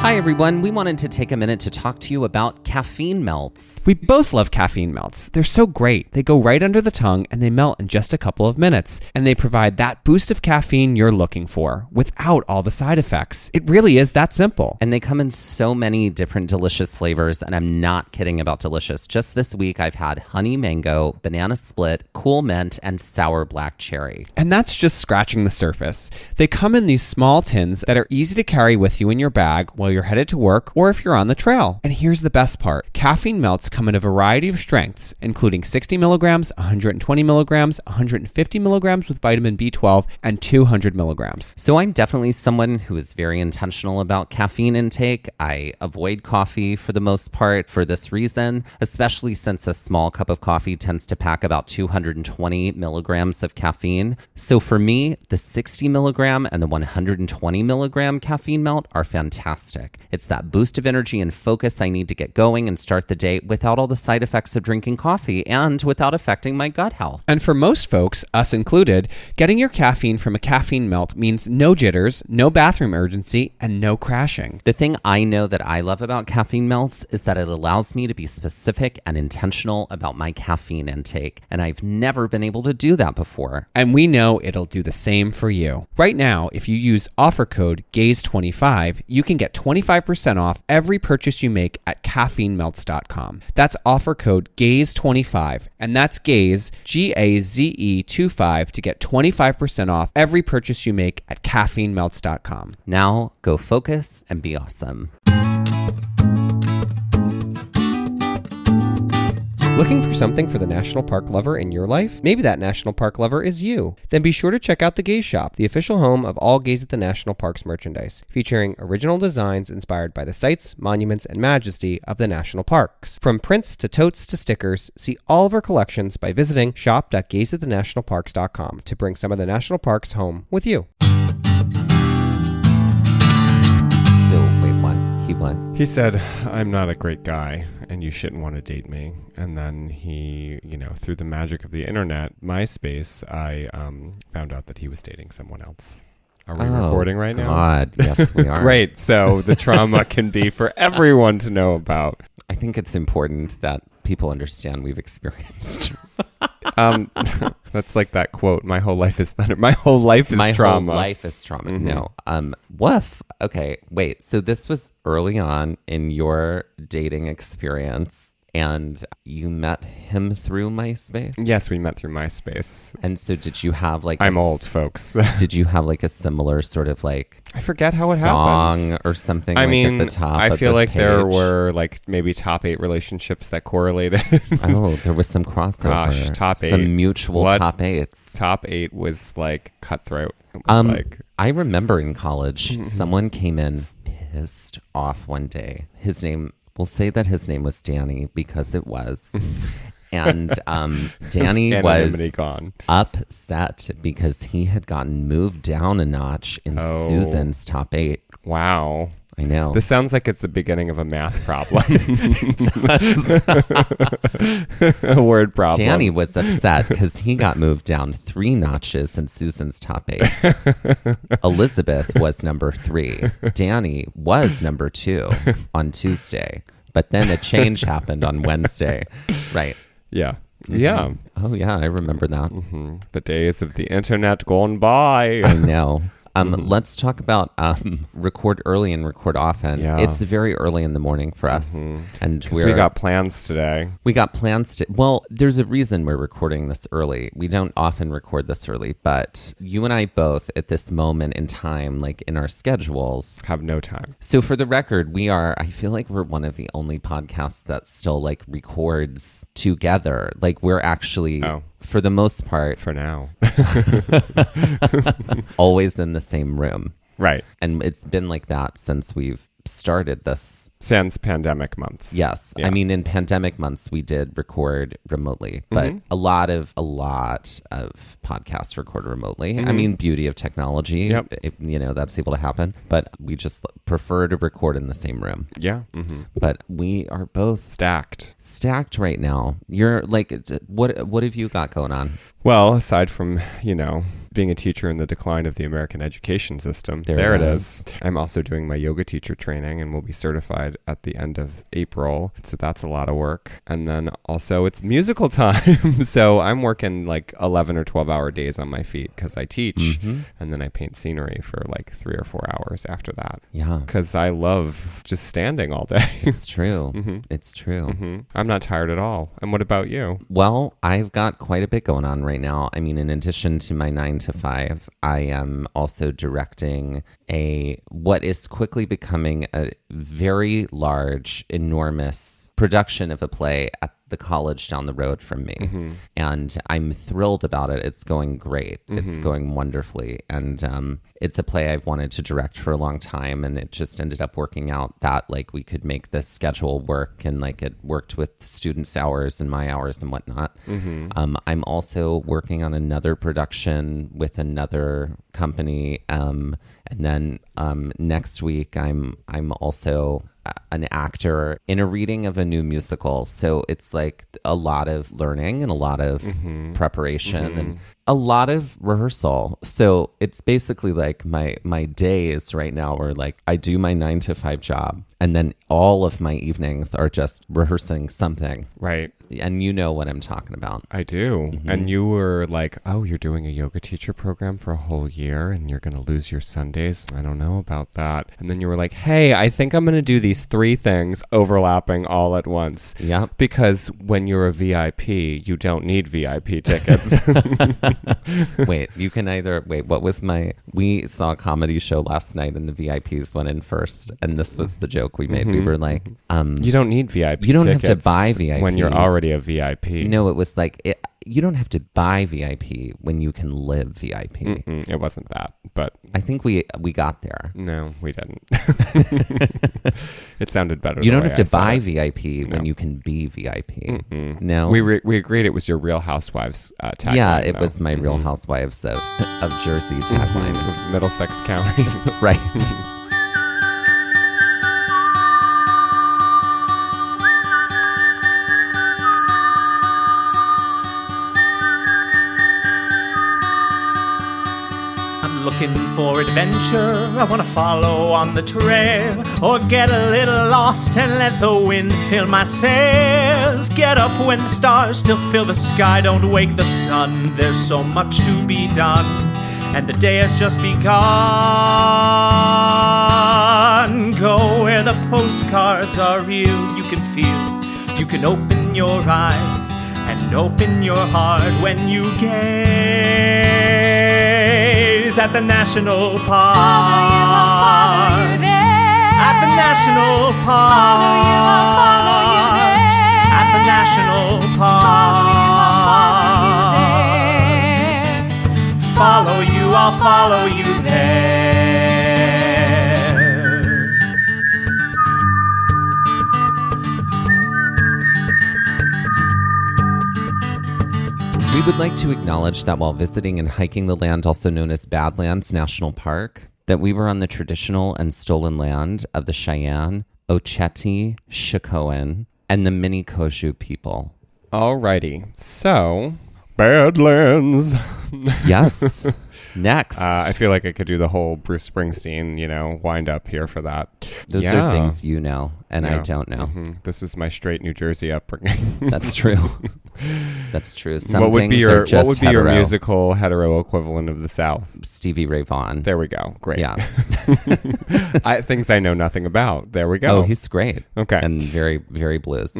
Hi, everyone. We wanted to take a minute to talk to you about caffeine melts. We both love caffeine melts. They're so great. They go right under the tongue and they melt in just a couple of minutes. And they provide that boost of caffeine you're looking for without all the side effects. It really is that simple. And they come in so many different delicious flavors, and I'm not kidding about delicious. Just this week, I've had honey mango, banana split, cool mint, and sour black cherry. And that's just scratching the surface. They come in these small tins that are easy to carry with you in your bag while you're headed to work or if you're on the trail. And here's the best part. Caffeine melts come in a variety of strengths, including 60 milligrams, 120 milligrams, 150 milligrams with vitamin B12, and 200 milligrams. So I'm definitely someone who is very intentional about caffeine intake. I avoid coffee for the most part for this reason, especially since a small cup of coffee tends to pack about 220 milligrams of caffeine. So for me, the 60 milligram and the 120 milligram caffeine melt are fantastic. It's that boost of energy and focus I need to get going and start the day without all the side effects of drinking coffee and without affecting my gut health. And for most folks, us included, getting your caffeine from a caffeine melt means no jitters, no bathroom urgency, and no crashing. The thing I know that I love about caffeine melts is that it allows me to be specific and intentional about my caffeine intake, and I've never been able to do that before. And we know it'll do the same for you. Right now, if you use offer code GAZE25, you can get 25% off every purchase you make at caffeinemelts.com. That's offer code GAZE25, and that's GAZE, GAZE25 to get 25% off every purchase you make at caffeinemelts.com. Now, go focus and be awesome. Looking for something for the national park lover in your life? Maybe that national park lover is you. Then be sure to check out the Gaze Shop, the official home of all Gaze at the National Parks merchandise, featuring original designs inspired by the sights, monuments, and majesty of the national parks. From prints to totes to stickers, see all of our collections by visiting shop.gazeatthenationalparks.com to bring some of the national parks home with you. He said, I'm not a great guy and you shouldn't want to date me. And then he, through the magic of the internet, MySpace, I found out that he was dating someone else. Are we recording right now? God, yes, we are. Great. So the trauma can be for everyone to know about. I think it's important that people understand we've experienced. That's like that quote. My whole life is thunder. My whole life is trauma. My whole life is trauma. Mm-hmm. No. Woof. Okay. Wait. So this was early on in your dating experience, and you met him through MySpace? Yes, we met through MySpace. And so did you have like... I'm old, folks. Did you have like a similar sort of like... I forget how it song happens. Or something at the top I feel like page? there were like maybe top 8 relationships that correlated. Oh, there was some crossover. Gosh, top 8. Some mutual What? top 8s. Top 8 was like cutthroat. It was like... I remember in college, someone came in pissed off one day. His name... We'll say that his name was Danny because it was. And Danny was gone. upset because he had gotten moved down a notch in Susan's top 8. Wow. I know. This sounds like it's the beginning of a math problem. A word problem. Danny was upset because he got moved down 3 notches in Susan's top 8. Elizabeth was number 3. Danny was number 2 on Tuesday. But then a change happened on Wednesday. Right. Yeah. Mm-hmm. Yeah. Oh, yeah. I remember that. Mm-hmm. The days of the internet gone by. I know. Let's talk about record early and record often. Yeah. It's very early in the morning for us. And we got plans today. We got plans to... Well, there's a reason we're recording this early. We don't often record this early, but you and I both at this moment in time, like in our schedules... have no time. So for the record, I feel like we're one of the only podcasts that still like records together. Like we're actually... For the most part. For now. Always in the same room. Right. And it's been like that since we've started this. Since pandemic months. Yes. Yeah. I mean, in pandemic months, we did record remotely, but a lot of podcasts record remotely. I mean, beauty of technology, that's able to happen, but we just prefer to record in the same room. Yeah. But we are both stacked right now. You're like, what have you got going on? Well, aside from, being a teacher in the decline of the American education system. There it it is. I'm also doing my yoga teacher training and will be certified at the end of April. So that's a lot of work. And then also it's musical time. So I'm working like 11 or 12-hour days on my feet because I teach. And then I paint scenery for like 3 or 4 hours after that. Yeah. Because I love just standing all day. It's true. It's true. I'm not tired at all. And what about you? Well, I've got quite a bit going on right now. I mean, in addition to my 9 to 5, I am also directing what is quickly becoming a very large, enormous production of a play at the college down the road from me. And I'm thrilled about it. It's going great. It's going wonderfully. And it's a play I've wanted to direct for a long time. And it just ended up working out that like we could make the schedule work, and like it worked with students' hours and my hours and whatnot. I'm also working on another production with another company. And then next week I'm also an actor in a reading of a new musical. So it's like a lot of learning and a lot of preparation and a lot of rehearsal. So it's basically like my days right now are like I do my 9 to 5 job, and then all of my evenings are just rehearsing something. Right. And you know what I'm talking about. I do. And you were like, oh, you're doing a yoga teacher program for a whole year and you're going to lose your Sundays. I don't know about that. And then you were like, hey, I think I'm going to do these 3 things overlapping all at once. Yep. Because when you're a VIP, you don't need VIP tickets. We saw a comedy show last night and the VIPs went in first. And this was the joke we made. We were like, you don't need VIP tickets. You don't have to buy VIP. When you're already a VIP. No, it was like, you don't have to buy VIP when you can live VIP. It wasn't that, but I think we got there. No, we didn't. It sounded better. You don't have to buy VIP when you can be VIP. No, we agreed it was your Real Housewives tagline. Yeah, it was my Real Housewives of Jersey tagline. Middlesex County. Right. Looking for adventure, I want to follow on the trail, or get a little lost and let the wind fill my sails. Get up when the stars still fill the sky, don't wake the sun. There's so much to be done, and the day has just begun. Go where the postcards are real, you can feel, you can open your eyes and open your heart when you gaze at the national park. Follow you there. At the national park. At the national park. Follow you, I'll follow you there. We would like to acknowledge that while visiting and hiking the land also known as Badlands National Park, that we were on the traditional and stolen land of the Cheyenne, Ocheti, Shikoan, and the Minikoju people. Alrighty, so Badlands. Yes. Next. I feel like I could do the whole Bruce Springsteen, wind up here for that. Those are things you know, and I don't know. This was my straight New Jersey upbringing. That's true. That's true. Some what would things be your are just your hetero. musical hetero equivalent of the South? Stevie Ray Vaughan. There we go. Great. Yeah. Things I know nothing about. There we go. Oh, he's great. Okay. And very, very blues.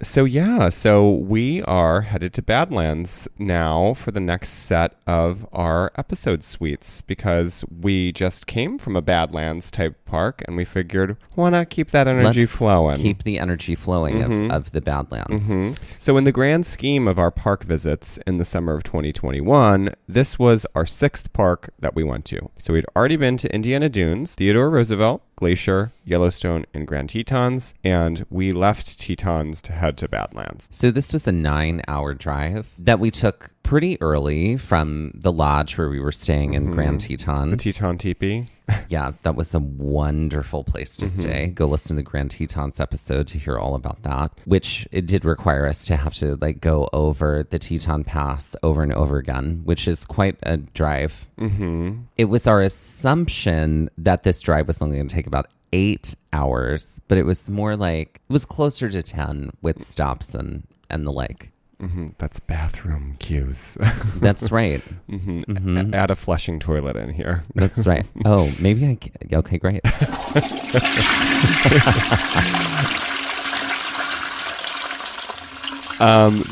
So we are headed to Badlands now for the next set of our episode suites, because we just came from a Badlands type park and we figured, why not keep that energy flowing? Keep the energy flowing of the Badlands. So in the grand scheme of our park visits in the summer of 2021, this was our 6th park that we went to. So we'd already been to Indiana Dunes, Theodore Roosevelt, Glacier, Yellowstone, and Grand Tetons, and we left Tetons to head to Badlands. So this was a 9-hour drive that we took pretty early from the lodge where we were staying in Grand Tetons. The Teton Teepee. Yeah, that was a wonderful place to stay. Go listen to the Grand Tetons episode to hear all about that, which it did require us to have to like go over the Teton Pass over and over again, which is quite a drive. It was our assumption that this drive was only going to take about 8 hours, but it was more like, it was closer to 10 with stops and the like. That's bathroom cues. That's right. Add a flushing toilet in here. That's right. Oh, maybe I can. Okay, great.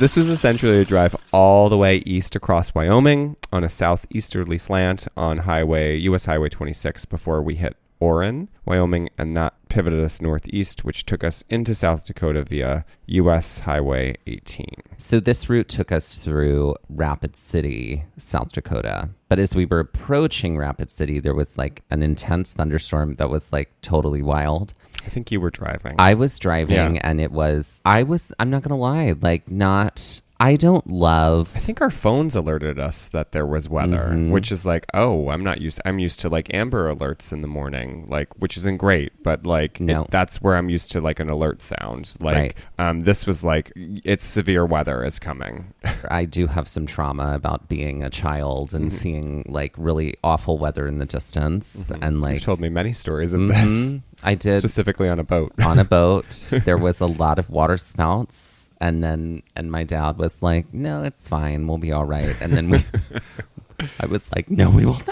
This was essentially a drive all the way east across Wyoming on a southeasterly slant on US Highway 26 before we hit Orrin, Wyoming, and that pivoted us northeast, which took us into South Dakota via US Highway 18. So this route took us through Rapid City, South Dakota. But as we were approaching Rapid City, there was like an intense thunderstorm that was like totally wild. I think you were driving. I was driving and I'm not going to lie, like not... I don't love... I think our phones alerted us that there was weather, which is like, oh, I'm used to like Amber Alerts in the morning, like, which isn't great, but like, that's where I'm used to like an alert sound. Like, this was like, it's severe weather is coming. I do have some trauma about being a child and seeing like really awful weather in the distance. And like... You've told me many stories of this. I did. Specifically on a boat. On a boat. There was a lot of water spouts. And my dad was like, no, it's fine. We'll be all right. And then I was like, no, we will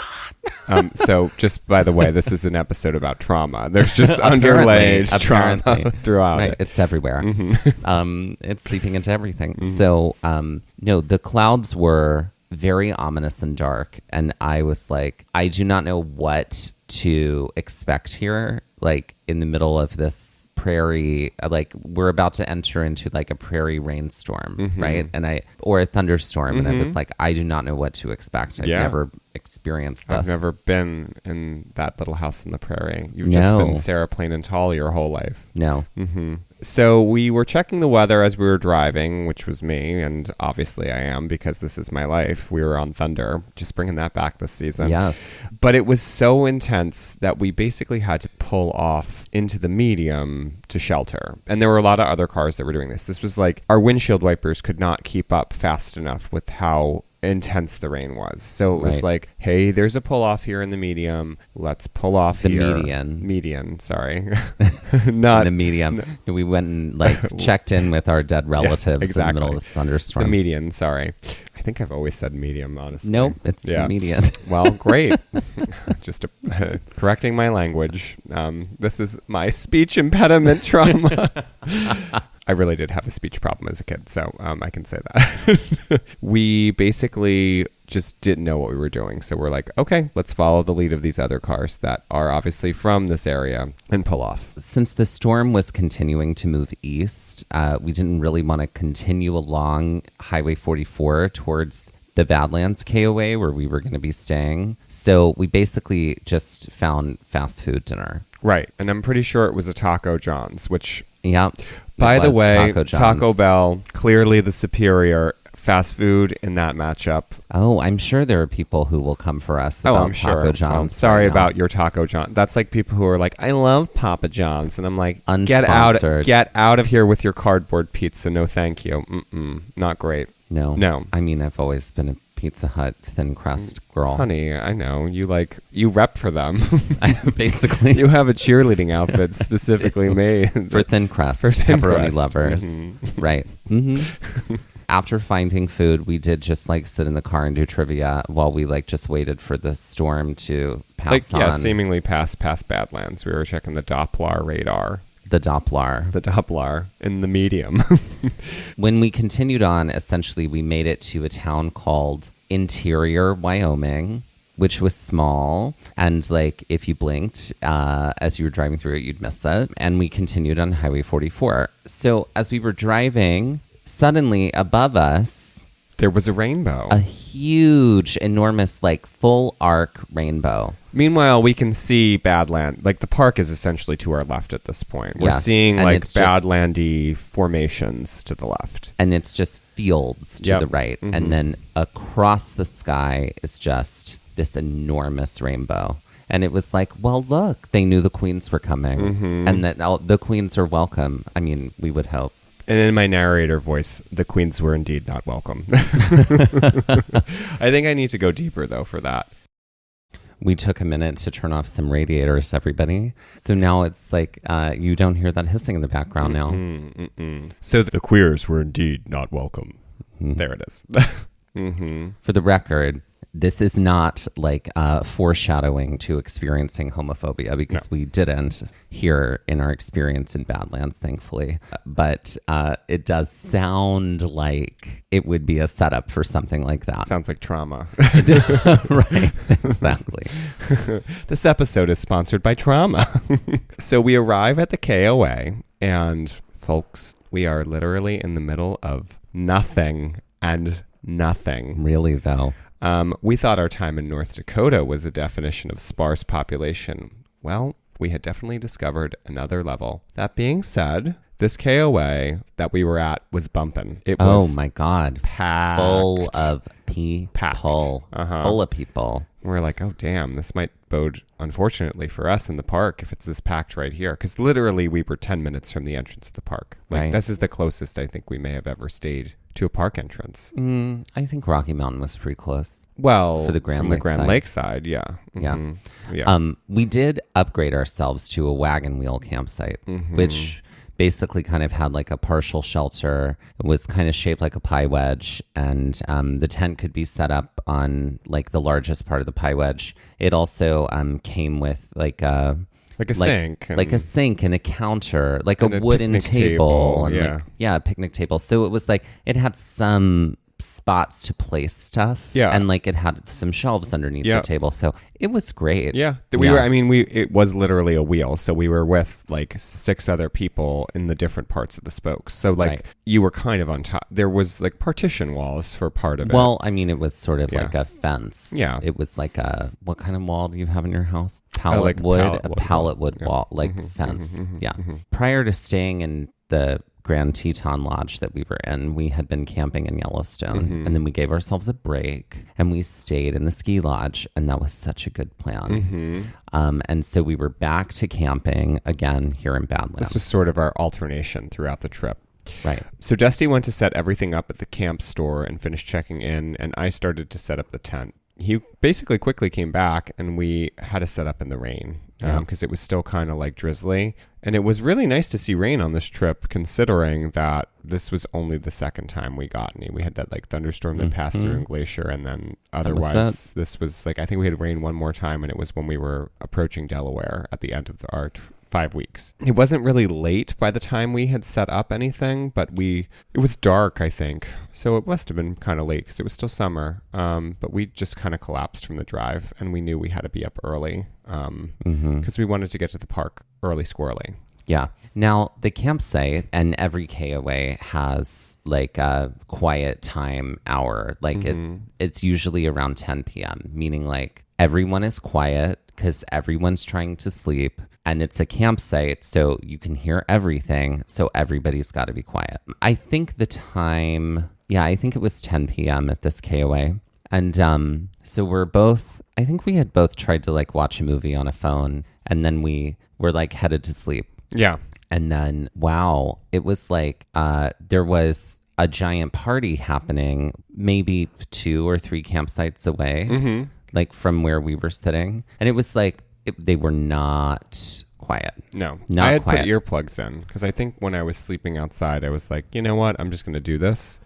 not. So just by the way, this is an episode about trauma. There's just underlaid trauma throughout it. It's everywhere. It's seeping into everything. So, no, the clouds were very ominous and dark. And I was like, I do not know what to expect here. Like in the middle of this prairie, like we're about to enter into like a prairie rainstorm, right? Or a thunderstorm. And I was like, I do not know what to expect. I've never experienced this. I've never been in that little house in the prairie. You've just been Sarah Plain and Tall your whole life. No. So we were checking the weather as we were driving, which was me, and obviously I am because this is my life. We were on Thunder, just bringing that back this season. Yes. But it was so intense that we basically had to pull off into the medium to shelter. And there were a lot of other cars that were doing this. This was like our windshield wipers could not keep up fast enough with how intense the rain was. So it was like, hey, there's a pull off here in the medium. Let's pull off the here. Median, sorry. Not the medium. We went and like checked in with our dead relatives in the middle of the thunderstorm. The median, sorry. I think I've always said medium, honestly. Nope, it's the median. Well, great. Just correcting my language. This is my speech impediment trauma. I really did have a speech problem as a kid, so I can say that. We basically just didn't know what we were doing. So we're like, okay, let's follow the lead of these other cars that are obviously from this area and pull off. Since the storm was continuing to move east, we didn't really want to continue along Highway 44 towards the Badlands KOA where we were going to be staying. So we basically just found fast food dinner. Right. And I'm pretty sure it was a Taco John's, which... Yeah. By the way, Taco Bell, clearly the superior fast food in that matchup. Oh, I'm sure there are people who will come for us about Taco John's. Sorry about your Taco John. That's like people who are like, I love Papa John's. And I'm like, get out of here with your cardboard pizza. No, thank you. Not great. No. I mean, I've always been a Pizza Hut thin crust girl. Honey, I know. You rep for them. Basically. You have a cheerleading outfit specifically made. For thin crust. For pepperoni lovers. Right. After finding food, we did just like sit in the car and do trivia while we like just waited for the storm to pass on. Yeah, seemingly past Badlands. We were checking the Doppler radar. The Doppler in the medium. When we continued on, essentially we made it to a town called Interior, Wyoming, which was small. And like if you blinked as you were driving through it, you'd miss it. And we continued on Highway 44. So as we were driving, suddenly above us, There was a rainbow. A huge, enormous, like full arc rainbow. Meanwhile, we can see Badland. Like the park is essentially to our left at this point. We're Yes, seeing and like it's just- Badlandy formations to the left. And it's just fields to Yep. the right. Mhm. And then across the sky is just this enormous rainbow. And it was like, well, look, they knew the queens were coming. And that the queens are welcome. I mean, we would hope. And in my narrator voice, the queens were indeed not welcome. I think I need to go deeper, though, for that. We took a minute to turn off some radiators, everybody. So now it's like you don't hear that hissing in the background now. So the queers were indeed not welcome. There it is. For the record, this is not like foreshadowing to experiencing homophobia, because we didn't here in our experience in Badlands, thankfully. But it does sound like it would be a setup for something like that. Sounds like trauma. Right, exactly. This episode is sponsored by trauma. So we arrive at the KOA, and folks, we are literally in the middle of nothing and nothing. Really, though. We thought our time in North Dakota was a definition of sparse population. Well, we had definitely discovered another level. That being said, this KOA that we were at was bumping. It was My God. packed. Full of people. Packed. Full of people. We're like, oh, damn, this might bode, unfortunately, for us in the park if it's this packed right here. Because literally we were 10 minutes from the entrance of the park. Like, Right. This is the closest I think we may have ever stayed to a park entrance. I think Rocky Mountain was pretty close. Well, For the Grand from Lake the Grand side. Lake side, yeah. Yeah. Mhm. Yeah. We did upgrade ourselves to a wagon wheel campsite, which basically kind of had like a partial shelter. It was kind of shaped like a pie wedge, and the tent could be set up on like the largest part of the pie wedge. It also came with like a sink. like a sink and a counter, like a And a wooden picnic table, table, and a picnic table. So it was like it had some spots to place stuff, and like it had some shelves underneath the table, so it was great. It was literally a wheel, so we were with like 6 other people in the different parts of the spokes, so like you were kind of on top. There was like partition walls for part of it. Well, I mean, it was sort of like a fence. Yeah. It was like what kind of wall do you have in your house? Like pallet wood wall, like fence. Prior to staying in the Grand Teton Lodge that we were in, we had been camping in Yellowstone, and then we gave ourselves a break and we stayed in the ski lodge, and that was such a good plan. And so we were back to camping again here in Badlands. This was sort of our alternation throughout the trip. Right. So Dusty went to set everything up at the camp store and finished checking in, and I started to set up the tent. He basically quickly came back, and we had to set up in the rain because it was still kind of like drizzly. And it was really nice to see rain on this trip, considering that this was only the second time we got any. We had that like thunderstorm that passed through in Glacier, and then otherwise this was like, I think we had rain one more time, and it was when we were approaching Delaware at the end of our 5 weeks. It wasn't really late by the time we had set up anything, but it was dark, I think. So it must have been kind of late because it was still summer. But we just kind of collapsed from the drive, and we knew we had to be up early because we wanted to get to the park early squirrely. Yeah. Now, the campsite and every KOA has like a quiet time hour. Like it's usually around 10 p.m., meaning like everyone is quiet because everyone's trying to sleep. And it's a campsite, so you can hear everything. So everybody's got to be quiet. I think the time, I think it was 10 p.m. at this KOA. And so I think we had both tried to like watch a movie on a phone, and then we were like headed to sleep. Yeah. And then, wow, it was like there was a giant party happening maybe 2 or 3 campsites away, like from where we were sitting. And it was like, they were not quiet. No, not I had quiet. put earplugs in because I think when I was sleeping outside, I was like, you know what? I'm just going to do this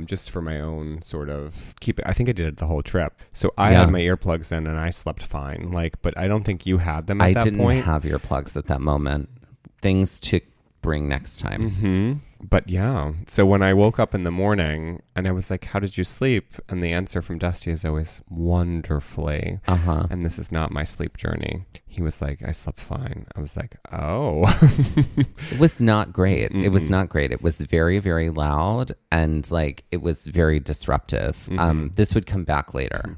just for my own sort of I think I did it the whole trip. So I had my earplugs in and I slept fine. But I don't think you had them at that point. I didn't have earplugs at that moment. Things to bring next time. But yeah, so when I woke up in the morning and I was like, how did you sleep? And the answer from Dusty is always wonderfully. And this is not my sleep journey. He was like, I slept fine. I was like, oh. It was not great. It was not great. It was very, very loud and like it was very disruptive. This would come back later.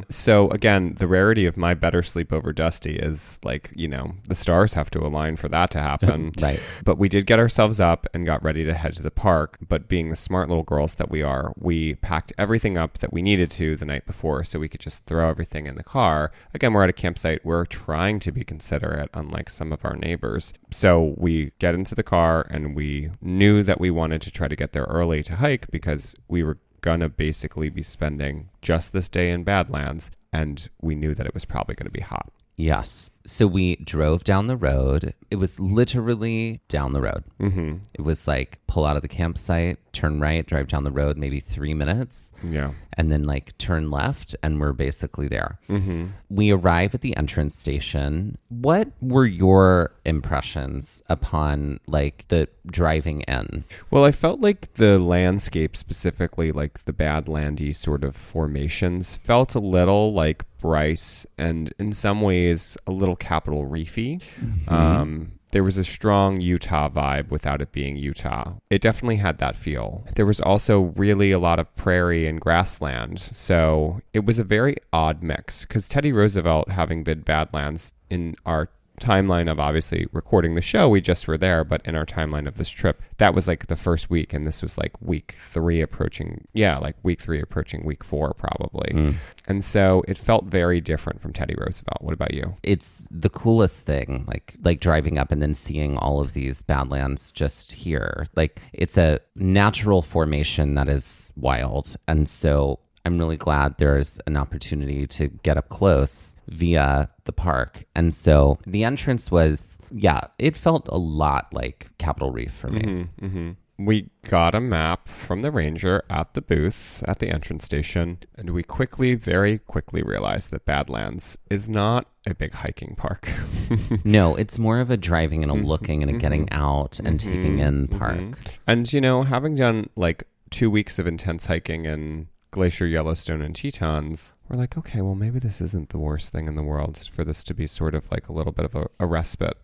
So again, the rarity of my better sleep over Dusty is like, you know, the stars have to align for that to happen. Right. But we did get ourselves up and got ready to head to the park. But being the smart little girls that we are, we packed everything up that we needed to the night before so we could just throw everything in the car. Again, we're at a campsite. We're trying to be considerate, unlike some of our neighbors. So we get into the car and we knew that we wanted to try to get there early to hike because we were gonna basically be spending just this day in Badlands, and we knew that it was probably going to be hot. Yes. So we drove down the road. It was literally down the road. It was like pull out of the campsite, turn right, drive down the road, maybe 3 minutes. Yeah. And then like turn left and we're basically there. We arrive at the entrance station. What were your impressions upon like the driving in? Well, I felt like the landscape, specifically like the Badlandy sort of formations, felt a little like Bryce and in some ways a little Capitol Reefy. There was a strong Utah vibe without it being Utah. It definitely had that feel. There was also really a lot of prairie and grassland. So it was a very odd mix because Teddy Roosevelt, having been Badlands in our timeline of obviously recording the show, we just were there, but in our timeline of this trip, that was like the first week, and this was like week 3 approaching week 4 probably. And so it felt very different from Teddy Roosevelt. What about you? It's the coolest thing, like driving up and then seeing all of these Badlands just here. Like it's a natural formation that is wild. And so I'm really glad there's an opportunity to get up close via the park. And so the entrance was, it felt a lot like Capitol Reef for me. We got a map from the ranger at the booth at the entrance station, and we very quickly realized that Badlands is not a big hiking park. No, it's more of a driving and a looking and a getting out and taking in park. And, you know, having done like 2 weeks of intense hiking in Glacier, Yellowstone, and Tetons, we're like, okay, well, maybe this isn't the worst thing in the world for this to be sort of like a little bit of a respite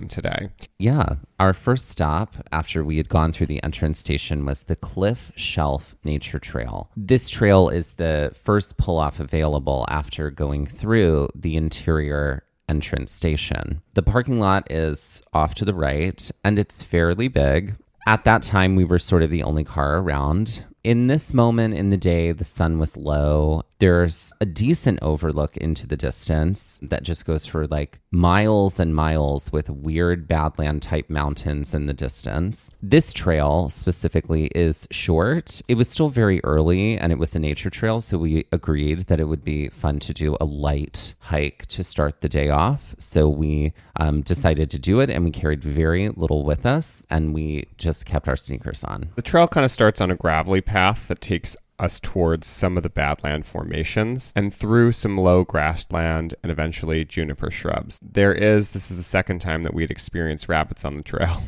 today. Yeah. Our first stop after we had gone through the entrance station was the Cliff Shelf Nature Trail. This trail is the first pull-off available after going through the interior entrance station. The parking lot is off to the right, and it's fairly big. At that time, we were sort of the only car around. In this moment in the day, the sun was low. There's a decent overlook into the distance that just goes for like miles and miles with weird Badland type mountains in the distance. This trail specifically is short. It was still very early and it was a nature trail. So we agreed that it would be fun to do a light hike to start the day off. So we decided to do it, and we carried very little with us, and we just kept our sneakers on. The trail kind of starts on a gravelly path that takes us towards some of the Badland formations and through some low grassland and eventually juniper shrubs. This is the second time that we'd experienced rabbits on the trail.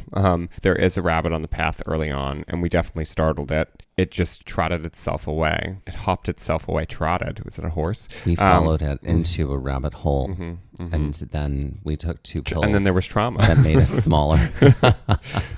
There is a rabbit on the path early on, and we definitely startled it. It just trotted itself away. It hopped itself away, trotted. Was it a horse? We followed it into a rabbit hole, and then we took 2 pills. And then there was trauma. That made us smaller.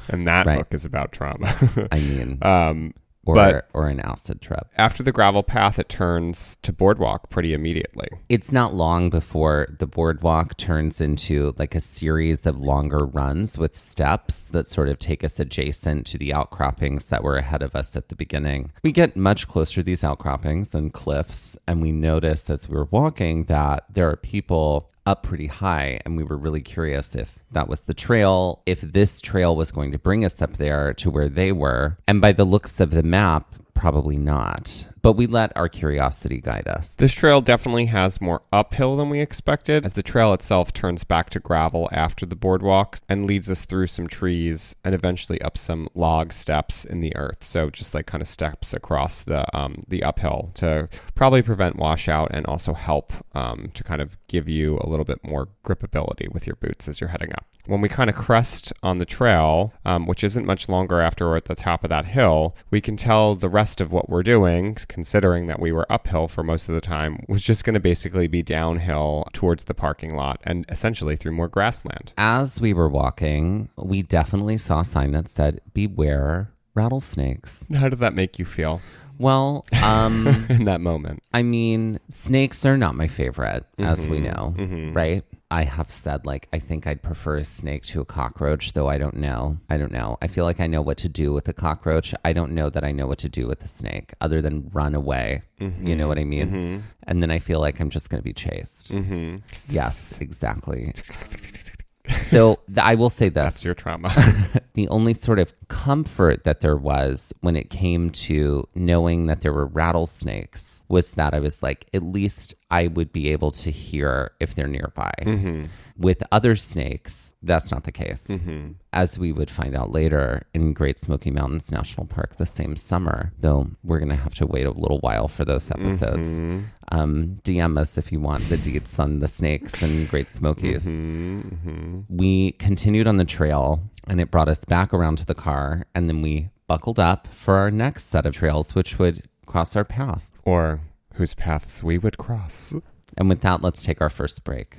And that book is about trauma. I mean... Or an acid trip. After the gravel path, it turns to boardwalk pretty immediately. It's not long before the boardwalk turns into like a series of longer runs with steps that sort of take us adjacent to the outcroppings that were ahead of us at the beginning. We get much closer to these outcroppings and cliffs, and we notice as we were walking that there are people up pretty high, and we were really curious if that was the trail, if this trail was going to bring us up there to where they were. And by the looks of the map, probably not. but we let our curiosity guide us. This trail definitely has more uphill than we expected, as the trail itself turns back to gravel after the boardwalk and leads us through some trees and eventually up some log steps in the earth. So just like kind of steps across the uphill to probably prevent washout and also help to kind of give you a little bit more gripability with your boots as you're heading up. When we kind of crest on the trail, which isn't much longer after we're at the top of that hill, we can tell the rest of what we're doing, considering that we were uphill for most of the time, was just going to basically be downhill towards the parking lot and essentially through more grassland. As we were walking, we definitely saw a sign that said, "Beware rattlesnakes." How did that make you feel Well, in that moment? I mean, snakes are not my favorite, as we know, Mm-hmm. right? I have said, like, I think I'd prefer a snake to a cockroach, though I don't know. I feel like I know what to do with a cockroach. I don't know that I know what to do with a snake other than run away. Mm-hmm. You know what I mean? Mm-hmm. And then I feel like I'm just going to be chased. Mm-hmm. Yes, exactly. So I will say this. That's your trauma. The only sort of comfort that there was when it came to knowing that there were rattlesnakes was that I was like, at least I would be able to hear if they're nearby. Mm-hmm. With other snakes, that's not the case. Mm-hmm. As we would find out later in Great Smoky Mountains National Park the same summer, though we're going to have to wait a little while for those episodes. Mm-hmm. DM us if you want the deets on the snakes and Great Smokies. Mm-hmm. Mm-hmm. We continued on the trail and it brought us back around to the car, and then we buckled up for our next set of trails, which would cross our path. Or whose paths we would cross. And with that, let's take our first break.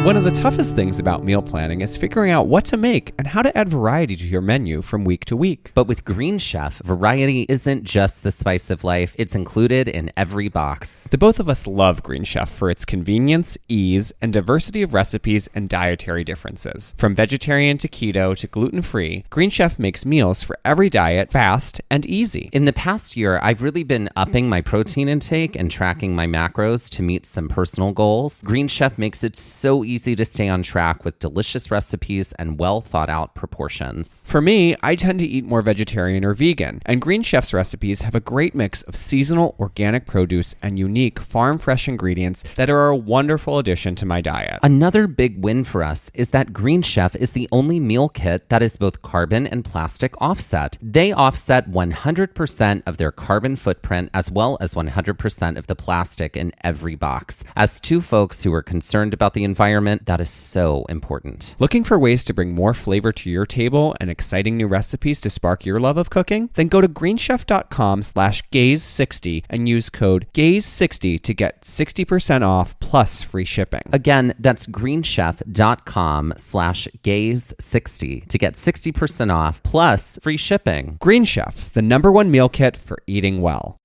One of the toughest things about meal planning is figuring out what to make and how to add variety to your menu from week to week. But with Green Chef, variety isn't just the spice of life, it's included in every box. The both of us love Green Chef for its convenience, ease, and diversity of recipes and dietary differences. From vegetarian to keto to gluten-free, Green Chef makes meals for every diet fast and easy. In the past year, I've really been upping my protein intake and tracking my macros to meet some personal goals. Green Chef makes it so easy to stay on track with delicious recipes and well thought out proportions. For me, I tend to eat more vegetarian or vegan, and Green Chef's recipes have a great mix of seasonal organic produce and unique farm fresh ingredients that are a wonderful addition to my diet. Another big win for us is that Green Chef is the only meal kit that is both carbon and plastic offset. They offset 100% of their carbon footprint as well as 100% of the plastic in every box. As two folks who are concerned about the environment, that is so important. Looking for ways to bring more flavor to your table and exciting new recipes to spark your love of cooking? Then go to greenchef.com/gaze60 and use code GAZE60 to get 60% off plus free shipping. Again, that's greenchef.com/gaze60 to get 60% off plus free shipping. Green Chef, the #1 meal kit for eating well.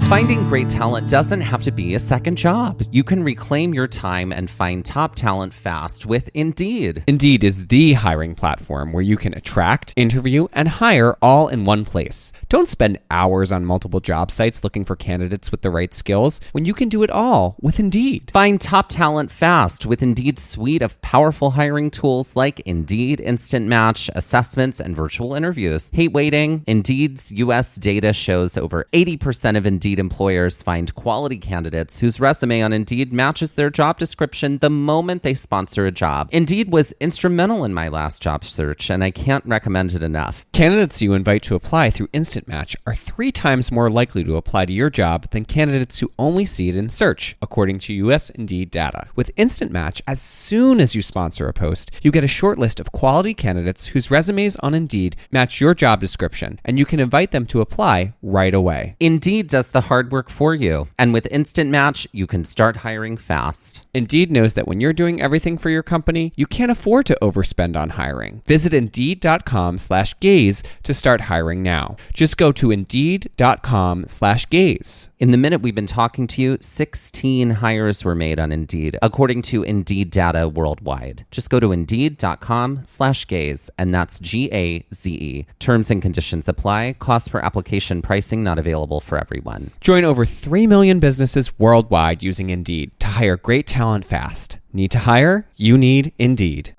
Finding great talent doesn't have to be a second job. You can reclaim your time and find top talent fast with Indeed. Indeed is the hiring platform where you can attract, interview, and hire all in one place. Don't spend hours on multiple job sites looking for candidates with the right skills when you can do it all with Indeed. Find top talent fast with Indeed's suite of powerful hiring tools like Indeed Instant Match, assessments, and virtual interviews. Hate waiting? Indeed's US data shows over 80% of Indeed employers find quality candidates whose resume on Indeed matches their job description the moment they sponsor a job. Indeed was instrumental in my last job search, and I can't recommend it enough. Candidates you invite to apply through Instant Match are 3 times more likely to apply to your job than candidates who only see it in search, according to US Indeed data. With Instant Match, as soon as you sponsor a post, you get a short list of quality candidates whose resumes on Indeed match your job description, and you can invite them to apply right away. Indeed does the hard work for you, and with Instant Match, you can start hiring fast. Indeed knows that when you're doing everything for your company, you can't afford to overspend on hiring. Visit Indeed.com/gaze to start hiring now. Just go to Indeed.com/gaze. In the minute we've been talking to you, 16 hires were made on Indeed, according to Indeed data worldwide. Just go to Indeed.com/gaze, and that's GAZE. Terms and conditions apply. Cost per application pricing not available for everyone. Join over 3 million businesses worldwide using Indeed to hire great talent fast. Need to hire? You need Indeed.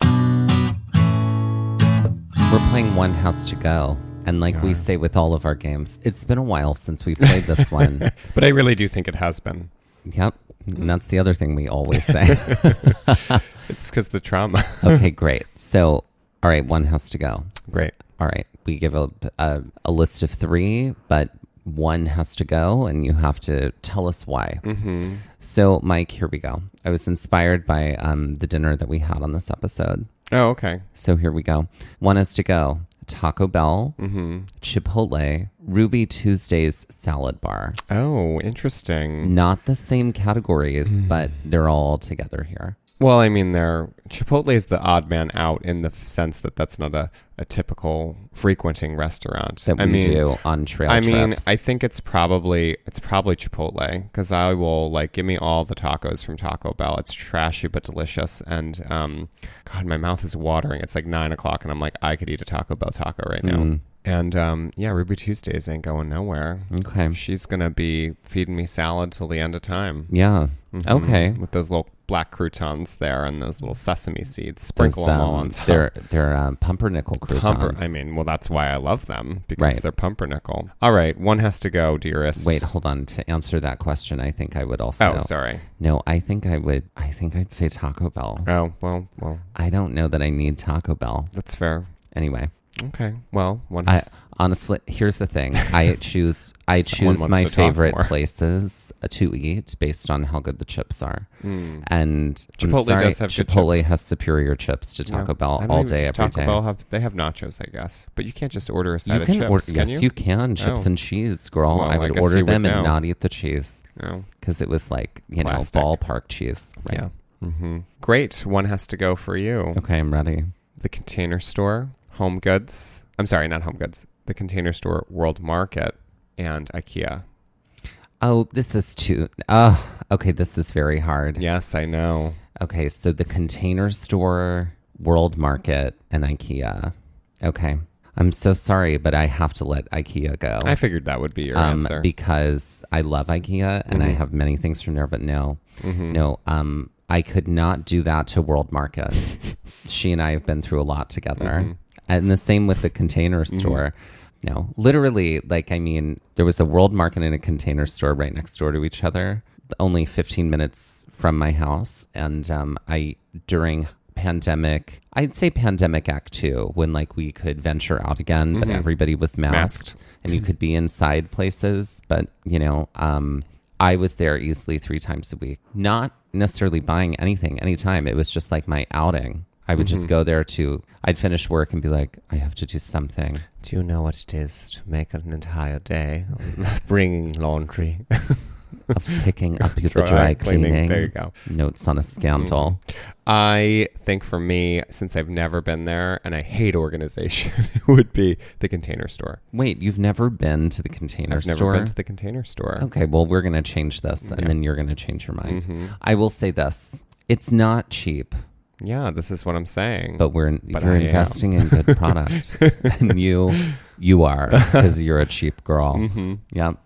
We're playing One Has to Go. And like we say with all of our games, it's been a while since we've played this one. But I really do think it has been. Yep. And that's the other thing we always say. It's because the trauma. Okay, great. So, all right, one has to go. Great. All right. We give a list of 3, but one has to go, and you have to tell us why. Mm-hmm. So, Mike, here we go. I was inspired by the dinner that we had on this episode. Oh, okay. So here we go. One has to go. Taco Bell, Chipotle, Ruby Tuesday's salad bar. Oh, interesting. Not the same categories, but they're all together here. Well, I mean, Chipotle is the odd man out in the sense that that's not a typical frequenting restaurant That we do on trail trips. I mean, I think it's probably Chipotle, because I will give me all the tacos from Taco Bell. It's trashy but delicious, and God, my mouth is watering. It's like 9:00, and I'm like, I could eat a Taco Bell taco right now. And Ruby Tuesdays ain't going nowhere. Okay. She's gonna be feeding me salad till the end of time. Yeah. Okay. With those little black croutons there and those little sesame seeds. Sprinkle them all on top. They're pumpernickel croutons. Well, that's why I love them, because they're pumpernickel. All right, one has to go, dearest. Wait, hold on. To answer that question, I think I would also. Oh, sorry. No, I think I'd say Taco Bell. Oh, well. I don't know that I need Taco Bell. That's fair. Anyway. Okay. Well, one has... Honestly, here's the thing. I choose my favorite places to eat based on how good the chips are. And Chipotle does have good Chipotle chips. has superior chips to Taco Bell all day, every day. Taco Bell they have nachos, I guess. But you can't just order a side of chips, can you? Yes, you can. Chips and cheese, girl. Well, I would order them and not eat the cheese. No. Because it was Plastic. ballpark cheese. Right? Yeah. Mm-hmm. Great. One has to go for you. Okay, I'm ready. The Container Store, Home Goods. I'm sorry, not Home Goods. The Container Store, World Market, and IKEA. Oh, this is too... okay, this is very hard. Yes, I know. Okay, so the Container Store, World Market, and IKEA. Okay. I'm so sorry, but I have to let IKEA go. I figured that would be your answer. Because I love IKEA, and I have many things from there, but no. No, I could not do that to World Market. She and I have been through a lot together. And the same with the Container Store. No, literally, there was a World Market and a Container Store right next door to each other, only 15 minutes from my house. And during pandemic, I'd say Pandemic Act 2, when we could venture out again, but everybody was masked and you could be inside places. But, I was there easily 3 times a week, not necessarily buying anything anytime. It was just my outing. I would just go there I'd finish work and be like, I have to do something. Do you know what it is to make an entire day of bringing laundry? Of picking up the dry cleaning. There you go. Notes on a scandal. I think for me, since I've never been there and I hate organization, it would be the Container Store. Wait, you've never been to the Container Store? I've never been to the Container Store. Okay, well, we're going to change this and then you're going to change your mind. I will say this. It's not cheap. Yeah, this is what I'm saying. But you're investing in good product. And you are, because you're a cheap girl. Yep.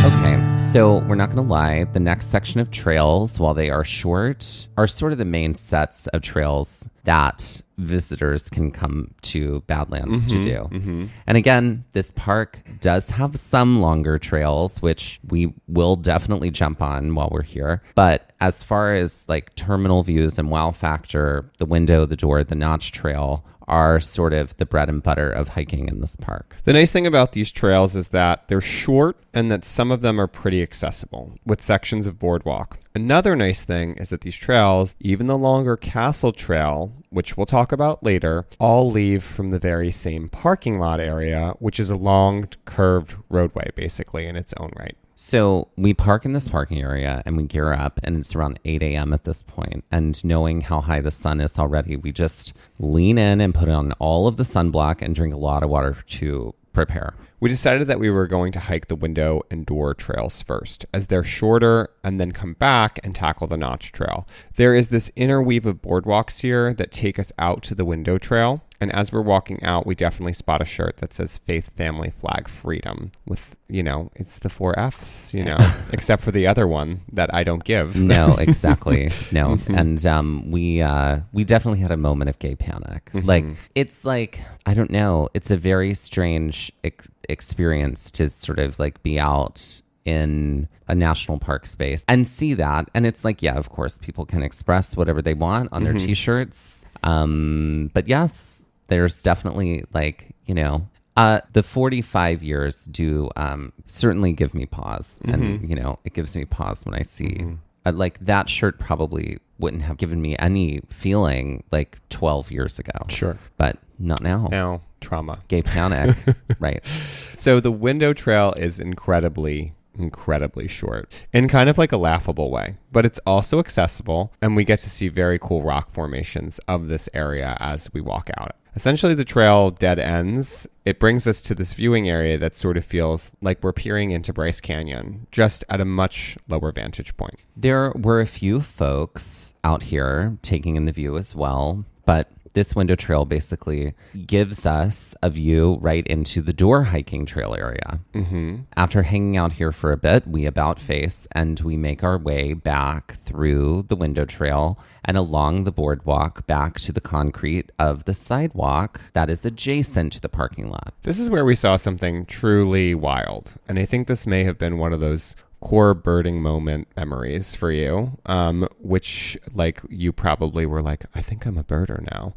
Okay, so we're not going to lie. The next section of trails, while they are short, are sort of the main sets of trails that visitors can come to Badlands to do. And again, this park does have some longer trails, which we will definitely jump on while we're here. But as far as terminal views and wow factor, the window, the door, the notch trail are sort of the bread and butter of hiking in this park. The nice thing about these trails is that they're short and that some of them are pretty accessible with sections of boardwalk. Another nice thing is that these trails, even the longer Castle Trail, which we'll talk about later, all leave from the very same parking lot area, which is a long curved roadway basically in its own right. So we park in this parking area and we gear up, and it's around 8 a.m. at this point. And knowing how high the sun is already, we just lean in and put on all of the sunblock and drink a lot of water to prepare. We decided that we were going to hike the window and door trails first, as they're shorter, and then come back and tackle the Notch Trail. There is this interweave of boardwalks here that take us out to the window trail. And as we're walking out, we definitely spot a shirt that says Faith, Family, Flag, Freedom with, it's the 4 Fs, except for the other one that I don't give. No, exactly. No. And we definitely had a moment of gay panic. Like, it's like, I don't know. It's a very strange experience to sort of like be out in a national park space and see that. And it's like, yeah, of course, people can express whatever they want on their T-shirts. But yes, there's definitely like, the 45 years do certainly give me pause. And, it gives me pause when I see like that shirt probably wouldn't have given me any feeling like 12 years ago. Sure. But not now. Now, trauma. Gay panic. Right. So the window trail is incredibly short in kind of like a laughable way, but it's also accessible, and we get to see very cool rock formations of this area as we walk out. Essentially, the trail dead ends. It brings us to this viewing area that sort of feels like we're peering into Bryce Canyon, just at a much lower vantage point. There were a few folks out here taking in the view as well, but this window trail basically gives us a view right into the door hiking trail area. After hanging out here for a bit, we about face and we make our way back through the window trail and along the boardwalk back to the concrete of the sidewalk that is adjacent to the parking lot. This is where we saw something truly wild, and I think this may have been one of those core birding moment memories for you, which like you probably were like, I think I'm a birder now.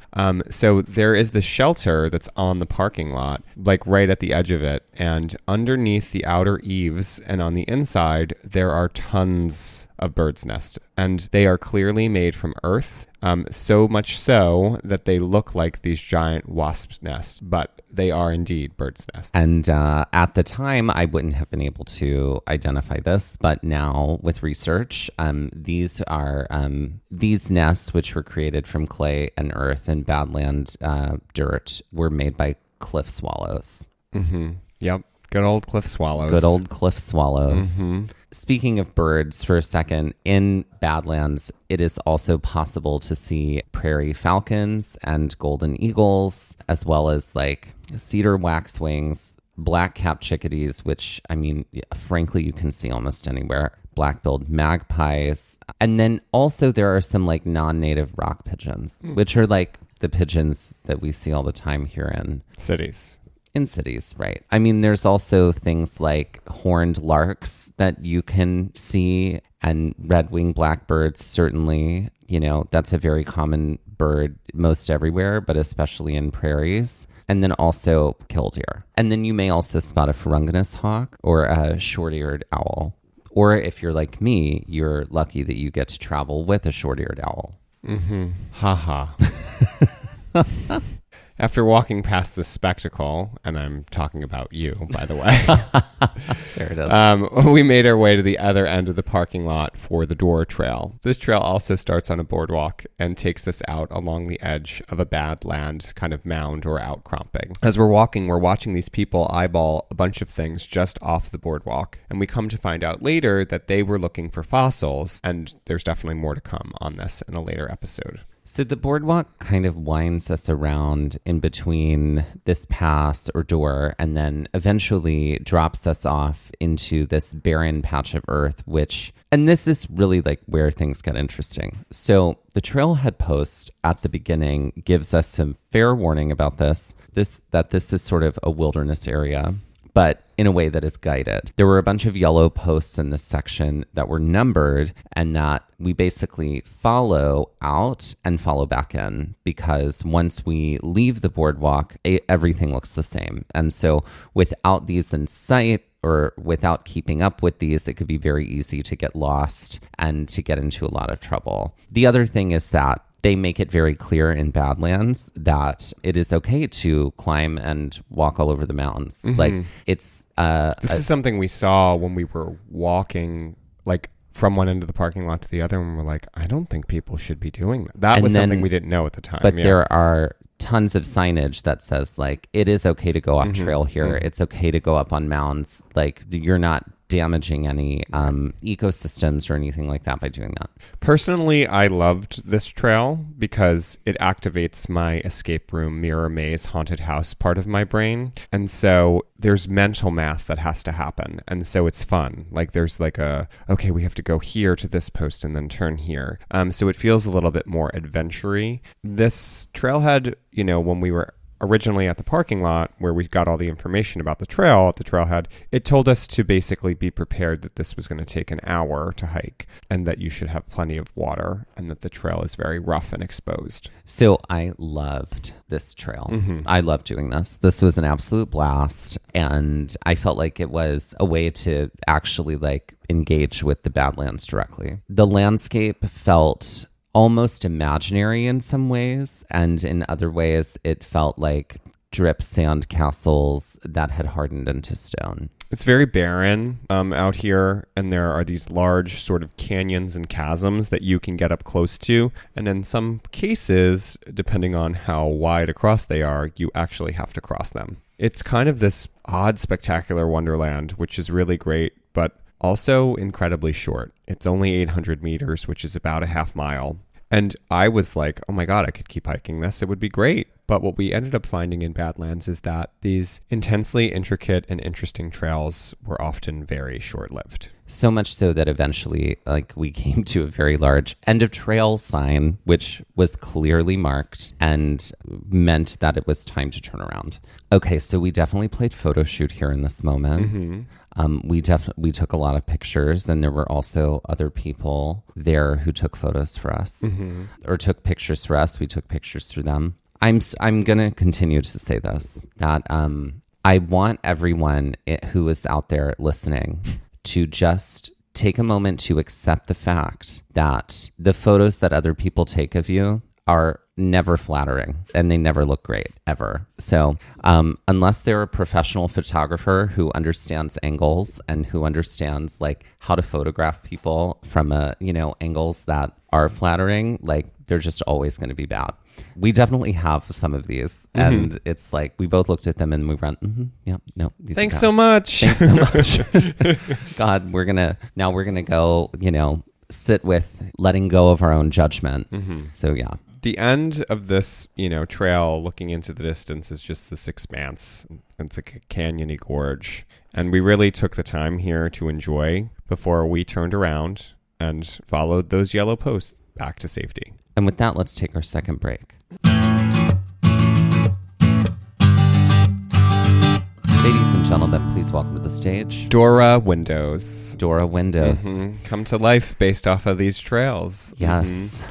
So there is the shelter that's on the parking lot, like right at the edge of it. And underneath the outer eaves and on the inside, there are tons of birds' nests, and they are clearly made from earth. So much so that they look like these giant wasp nests, but they are indeed birds' nests. And at the time, I wouldn't have been able to identify this, but now with research, these are these nests, which were created from clay and earth and Badlands dirt, were made by cliff swallows. Yep. Good old cliff swallows. Good old cliff swallows. Speaking of birds for a second, in Badlands, it is also possible to see prairie falcons and golden eagles, as well as like cedar waxwings, black-capped chickadees, which, I mean, frankly, you can see almost anywhere, black-billed magpies. And then also there are some like non-native rock pigeons, which are like the pigeons that we see all the time here in cities. In cities, right. I mean, there's also things like horned larks that you can see, and red-winged blackbirds, certainly, that's a very common bird most everywhere, but especially in prairies. And then also killdeer. And then you may also spot a ferruginous hawk or a short-eared owl. Or if you're like me, you're lucky that you get to travel with a short-eared owl. Haha. After walking past this spectacle, and I'm talking about you, by the way, there it is. We made our way to the other end of the parking lot for the door trail. This trail also starts on a boardwalk and takes us out along the edge of a Badlands kind of mound or outcropping. As we're walking, we're watching these people eyeball a bunch of things just off the boardwalk, and we come to find out later that they were looking for fossils, and there's definitely more to come on this in a later episode. So the boardwalk kind of winds us around in between this pass or door, and then eventually drops us off into this barren patch of earth, and this is really like where things get interesting. So the trailhead post at the beginning gives us some fair warning about this is sort of a wilderness area, but in a way that is guided. There were a bunch of yellow posts in this section that were numbered and that we basically follow out and follow back in, because once we leave the boardwalk, everything looks the same. And so without these in sight or without keeping up with these, it could be very easy to get lost and to get into a lot of trouble. The other thing is that they make it very clear in Badlands that it is okay to climb and walk all over the mountains. Like it's this is something we saw when we were walking like from one end of the parking lot to the other, and we're like, I don't think people should be doing that. That was something we didn't know at the time. But there are tons of signage that says like, it is okay to go off trail here. It's okay to go up on mounds. Like you're not damaging any ecosystems or anything like that by doing that. Personally, I loved this trail because it activates my escape room, mirror maze, haunted house part of my brain. And so there's mental math that has to happen. And so it's fun. Like there's like okay, we have to go here to this post and then turn here. So it feels a little bit more adventure-y. This trailhead, when we were originally at the parking lot where we got all the information about the trail at the trailhead, it told us to basically be prepared that this was going to take an hour to hike and that you should have plenty of water and that the trail is very rough and exposed. So I loved this trail. I love doing this. This was an absolute blast. And I felt like it was a way to actually like engage with the Badlands directly. The landscape felt almost imaginary in some ways, and in other ways it felt like drip sand castles that had hardened into stone. It's very barren out here, and there are these large sort of canyons and chasms that you can get up close to, and in some cases, depending on how wide across they are, you actually have to cross them. It's kind of this odd, spectacular wonderland, which is really great, but also incredibly short. It's only 800 meters, which is about a half mile. And I was like, oh my God, I could keep hiking this. It would be great. But what we ended up finding in Badlands is that these intensely intricate and interesting trails were often very short-lived. So much so that eventually, like, we came to a very large end of trail sign, which was clearly marked and meant that it was time to turn around. Okay, so we definitely played photo shoot here in this moment. We took a lot of pictures, and there were also other people there who took photos for us or took pictures for us. We took pictures through them. I'm going to continue to say this, that I want everyone who is out there listening to just take a moment to accept the fact that the photos that other people take of you are never flattering and they never look great ever. So unless they're a professional photographer who understands angles and who understands like how to photograph people from angles that are flattering, like they're just always going to be bad. We definitely have some of these, and it's like we both looked at them and we went, yeah, no. Thanks so much. Thanks so much. God, we're gonna go, sit with letting go of our own judgment. So yeah. The end of this, trail looking into the distance is just this expanse. It's like a canyony gorge. And we really took the time here to enjoy before we turned around and followed those yellow posts back to safety. And with that, let's take our second break. Ladies and gentlemen, please welcome to the stage Dora Windows. Dora Windows. Come to life based off of these trails. Yes.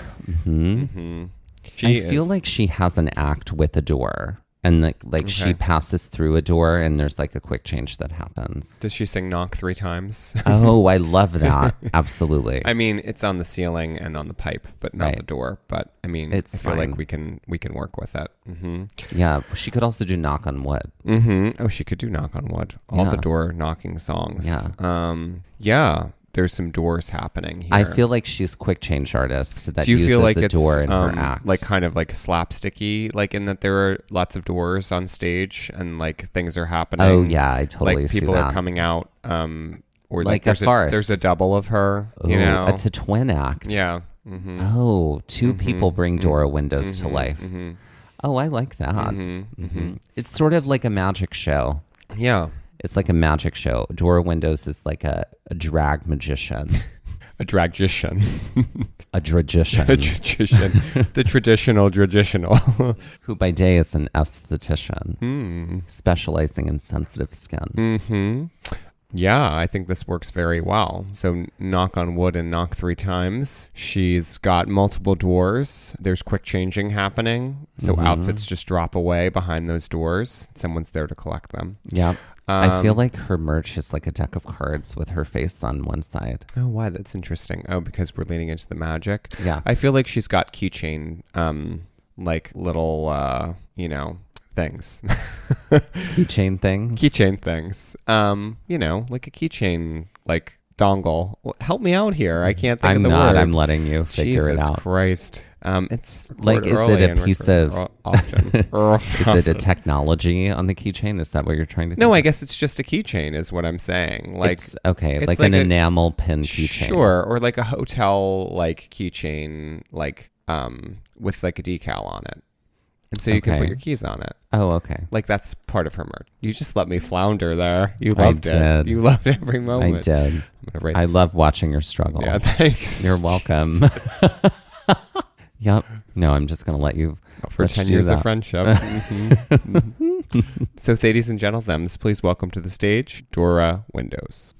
I feel like she has an act with a door. And like she passes through a door and there's like a quick change that happens. Does she sing knock 3 times? Oh, I love that. Absolutely. I mean, it's on the ceiling and on the pipe, but not the door. But I mean, I feel like we can work with it. Yeah. She could also do knock on wood. Oh, she could do knock on wood. All the door knocking songs. Yeah. There's some doors happening here. I feel like she's a quick change artist that Do you uses feel like the it's, door in her act. like kind of like slapsticky, like in that there are lots of doors on stage and like things are happening? Oh yeah, I totally like see people that. are coming out, or like there's a farce. There's a double of her. Ooh, it's a twin act. Yeah. Oh, 2 people bring Dora Windows to life. Oh, I like that. It's sort of like a magic show. Yeah. It's like a magic show. Dora Windows is like a drag magician. A dragician. A dragician. A dragician. The traditional. Who by day is an esthetician. Specializing in sensitive skin. Yeah, I think this works very well. So knock on wood and knock 3 times. She's got multiple doors. There's quick changing happening. So outfits just drop away behind those doors. Someone's there to collect them. Yeah. I feel like her merch is like a deck of cards with her face on one side. Oh, why? That's interesting. Oh, because we're leaning into the magic. Yeah. I feel like she's got keychain, like little, things. Keychain things? Keychain things. Like a keychain, like dongle. Well, help me out here. I can't think of the word. I'm letting you figure it out. Jesus Christ. It's Like, is early it a and piece record of... often. Is it a technology on the keychain? Is that what you're trying to No, think I of? guess it's just a keychain is what I'm saying. Like, It's, okay, it's like an a- enamel pin keychain. Sure, or like a hotel like keychain, like with like a decal on it, and so you can Okay. put your keys on it. Oh, okay. Like that's part of her merch. You just let me flounder there. You I loved it. did. You loved every moment. I did. I'm gonna write I this. love watching your struggle. Yeah, thanks. You're welcome. Yep. No, I'm just going to let you... For let's 10 do years that. of friendship. Mhm. So, ladies and gentlemen, please welcome to the stage Dora Windows.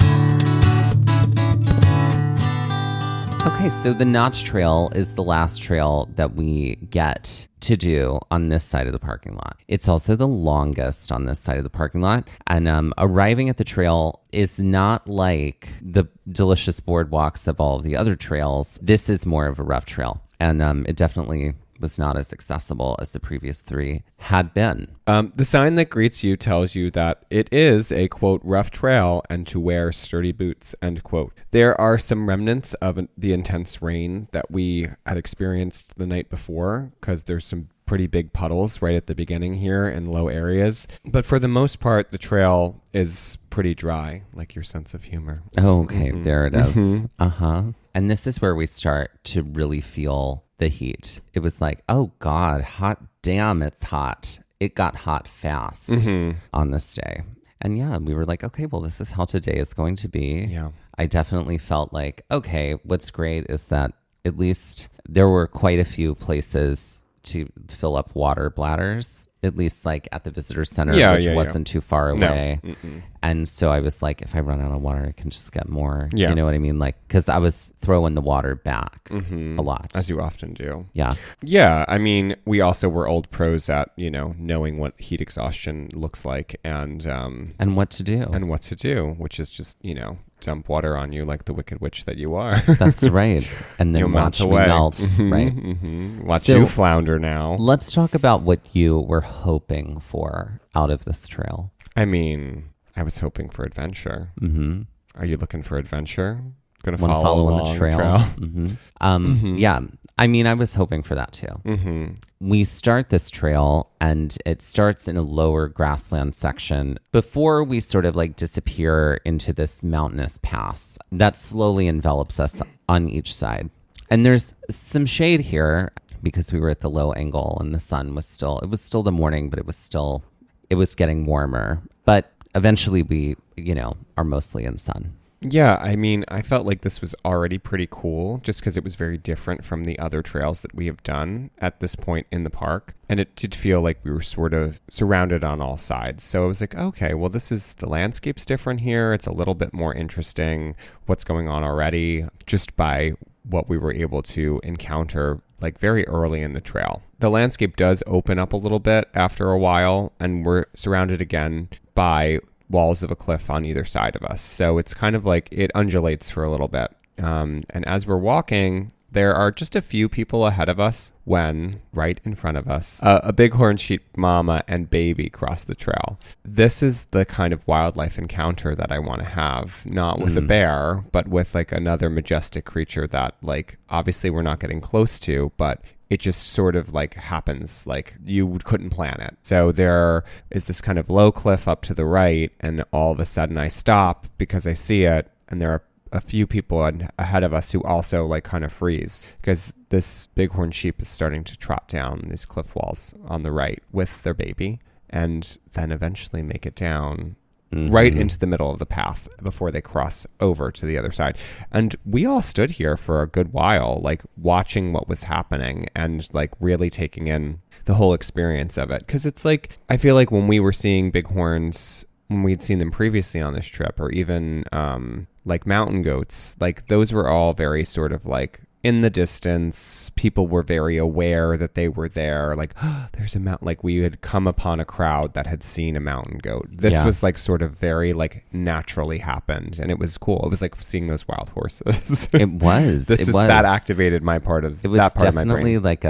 Okay, so the Notch Trail is the last trail that we get to do on this side of the parking lot. It's also the longest on this side of the parking lot. And arriving at the trail is not like the delicious boardwalks of all of the other trails. This is more of a rough trail. And it definitely was not as accessible as the previous three had been. The sign that greets you tells you that it is a, quote, rough trail and to wear sturdy boots, end quote. There are some remnants of the intense rain that we had experienced the night before because there's some pretty big puddles right at the beginning here in low areas. But for the most part, the trail is pretty dry, like your sense of humor. Oh, okay, Mhm. there it is. Mhm. Uh-huh. And this is where we start to really feel the heat. It was like, oh God, hot damn, it's hot. It got hot fast on this day. And yeah, we were like, okay, well, this is how today is going to be. Yeah. I definitely felt like, okay, what's great is that at least there were quite a few places to fill up water bladders, at least like at the visitor center, which wasn't too far away. No. And so I was like, if I run out of water, I can just get more. Yeah. You know what I mean? Like, because I was throwing the water back a lot. As you often do. Yeah. Yeah, I mean, we also were old pros at, knowing what heat exhaustion looks like and what to do. and what to do, which is just, dump water on you like the wicked witch that you are. That's right. And then You'll melt watch me away. melt. Right. Watch So- you flounder now. Let's talk about what you were hoping for out of this trail. I mean, I was hoping for adventure. Mm-hmm. Are you looking for adventure? Gonna Want to follow on the along trail. Mm-hmm. Yeah. I mean, I was hoping for that too. Mm-hmm. We start this trail and it starts in a lower grassland section before we sort of like disappear into this mountainous pass that slowly envelops us on each side. And there's some shade here because we were at the low angle and the sun was it was still the morning, but it was getting warmer. But eventually we, are mostly in sun. Yeah, I mean, I felt like this was already pretty cool just because it was very different from the other trails that we have done at this point in the park. And it did feel like we were sort of surrounded on all sides. So I was like, okay, well, the landscape's different here. It's a little bit more interesting what's going on already just by what we were able to encounter like very early in the trail. The landscape does open up a little bit after a while and we're surrounded again by walls of a cliff on either side of us. So it's kind of like it undulates for a little bit. And as we're walking, there are just a few people ahead of us when right in front of us, a bighorn sheep mama and baby cross the trail. This is the kind of wildlife encounter that I want to have, not with a bear, but with like another majestic creature that like obviously we're not getting close to, but it just sort of like happens, like you couldn't plan it. So there is this kind of low cliff up to the right, and all of a sudden I stop because I see it, and there are a few people ahead of us who also like kind of freeze because this bighorn sheep is starting to trot down these cliff walls on the right with their baby, and then eventually make it down right into the middle of the path before they cross over to the other side. And we all stood here for a good while, like watching what was happening and like really taking in the whole experience of it. Because it's like, I feel like when we were seeing bighorns, when we'd seen them previously on this trip, or even like mountain goats, like those were all very sort of like in the distance. People were very aware that they were there. Like, oh, there's a mountain. Like we had come upon a crowd that had seen a mountain goat. This was like sort of very like naturally happened, and it was cool. It was like seeing those wild horses. It was. That activated my part of it was that part of my definitely brain. like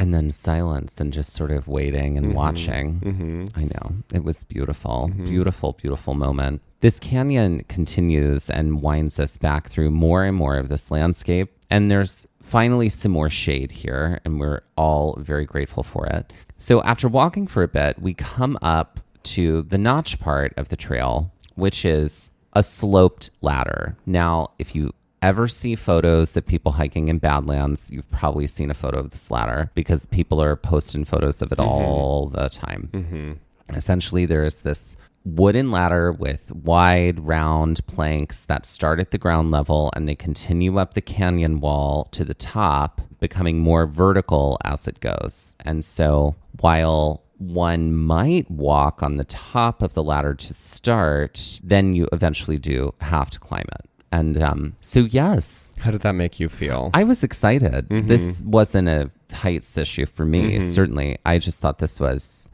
and then silence and just sort of waiting and watching. I know. It was beautiful. Beautiful, beautiful moment. This canyon continues and winds us back through more and more of this landscape. And there's finally some more shade here, and we're all very grateful for it. So after walking for a bit, we come up to the notch part of the trail, which is a sloped ladder. Now, if you ever see photos of people hiking in Badlands, you've probably seen a photo of this ladder because people are posting photos of it all the time. Essentially, there is this wooden ladder with wide, round planks that start at the ground level and they continue up the canyon wall to the top, becoming more vertical as it goes. And so while one might walk on the top of the ladder to start, then you eventually do have to climb it. And so, yes. How did that make you feel? I was excited. This wasn't a heights issue for me, certainly. I just thought this was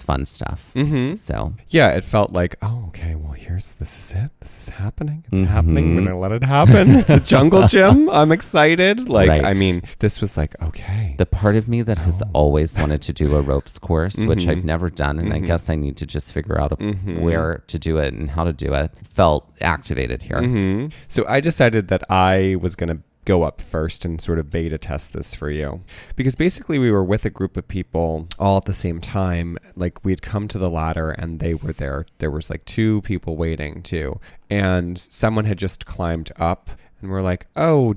fun stuff. So yeah, it felt like, oh, okay, well, this is it. This is happening. It's happening. We're going to let it happen. It's a jungle gym. I'm excited. Like, Right. I mean, this was like, okay. the part of me that has always wanted to do a ropes course, which I've never done, and I guess I need to just figure out where to do it and how to do it, felt activated here. So I decided that I was going to go up first and sort of beta test this for you, because basically we were with a group of people all at the same time. Like, we had come to the ladder and they were there was like 2 people waiting too, and someone had just climbed up and we're like, oh,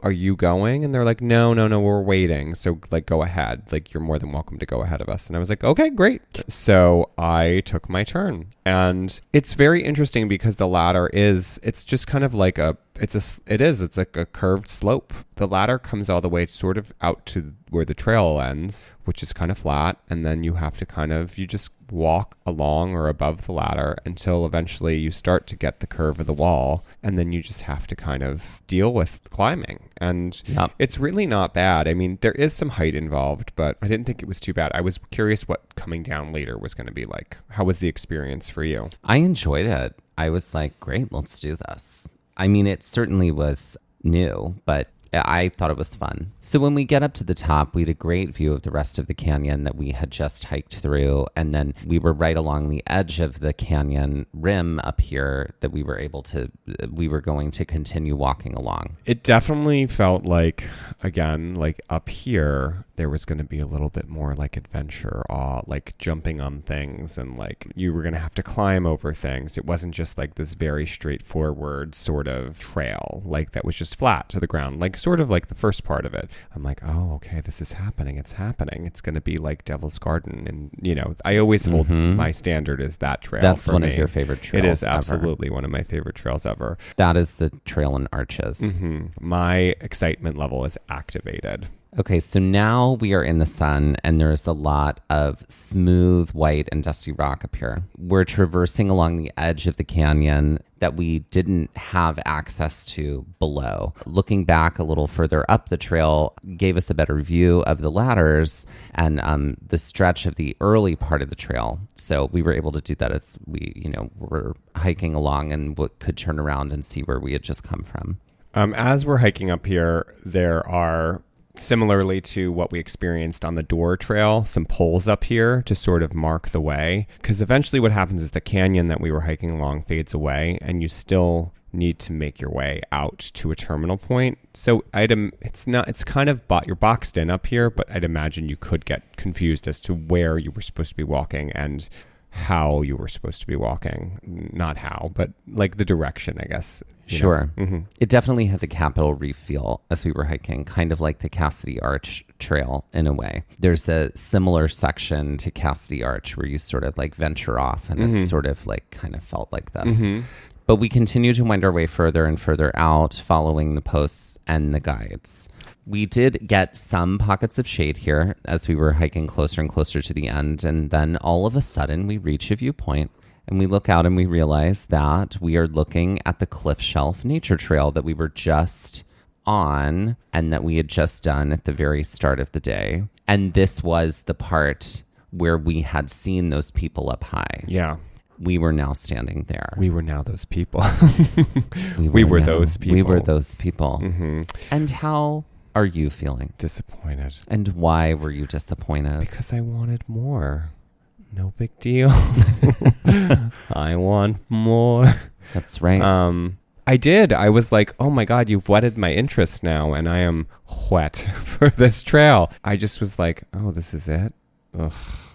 are you going? And they're like, no, we're waiting, so like, go ahead, like, you're more than welcome to go ahead of us. And I was like, okay, great. So I took my turn, and it's very interesting because the ladder it's just kind of like it's like a curved slope. The ladder comes all the way sort of out to where the trail ends, which is kind of flat. And then you have to you just walk along or above the ladder until eventually you start to get the curve of the wall. And then you just have to kind of deal with climbing. And It's really not bad. I mean, there is some height involved, but I didn't think it was too bad. I was curious what coming down later was going to be like. How was the experience for you? I enjoyed it. I was like, great, let's do this. I mean, it certainly was new, but I thought it was fun. So when we get up to the top, we had a great view of the rest of the canyon that we had just hiked through. And then we were right along the edge of the canyon rim up here that we were going to continue walking along. It definitely felt like, again, like up here, there was going to be a little bit more like adventure, like jumping on things, and like you were going to have to climb over things. It wasn't just like this very straightforward sort of trail, like that was just flat to the ground, like sort of like the first part of it. I'm like, oh, okay, this is happening. It's happening. It's going to be like Devil's Garden. And, I always hold my standard is that trail. That's for one me. of your favorite trails. It is ever. absolutely one of my favorite trails ever. That is the trail in Arches. My excitement level is activated. Okay, so now we are in the sun and there's a lot of smooth, white, and dusty rock up here. We're traversing along the edge of the canyon that we didn't have access to below. Looking back a little further up the trail gave us a better view of the ladders and the stretch of the early part of the trail. So we were able to do that as we, were hiking along and could turn around and see where we had just come from. As we're hiking up here, there are, similarly to what we experienced on the Door Trail, some poles up here to sort of mark the way. Because eventually what happens is the canyon that we were hiking along fades away and you still need to make your way out to a terminal point. So it's kind of you're boxed in up here, but I'd imagine you could get confused as to where you were supposed to be walking and how you were supposed to be walking. Not how, but like the direction, I guess. Sure. It definitely had the Capitol Reef feel as we were hiking, kind of like the Cassidy Arch Trail in a way. There's a similar section to Cassidy Arch where you sort of like venture off and it's sort of like kind of felt like this. But we continue to wind our way further and further out, following the posts and the guides. We did get some pockets of shade here as we were hiking closer and closer to the end. And then all of a sudden we reach a viewpoint. And we look out and we realize that we are looking at the Cliff Shelf Nature Trail that we were just on and that we had just done at the very start of the day. And this was the part where we had seen those people up high. Yeah. We were now standing there. We were now those people. We were those people. We were those people. And how are you feeling? Disappointed. And why were you disappointed? Because I wanted more. No big deal. I want more. That's right. I did. I was like, oh my God, you've whetted my interest now, and I am wet for this trail. I just was like, oh, this is it? Ugh.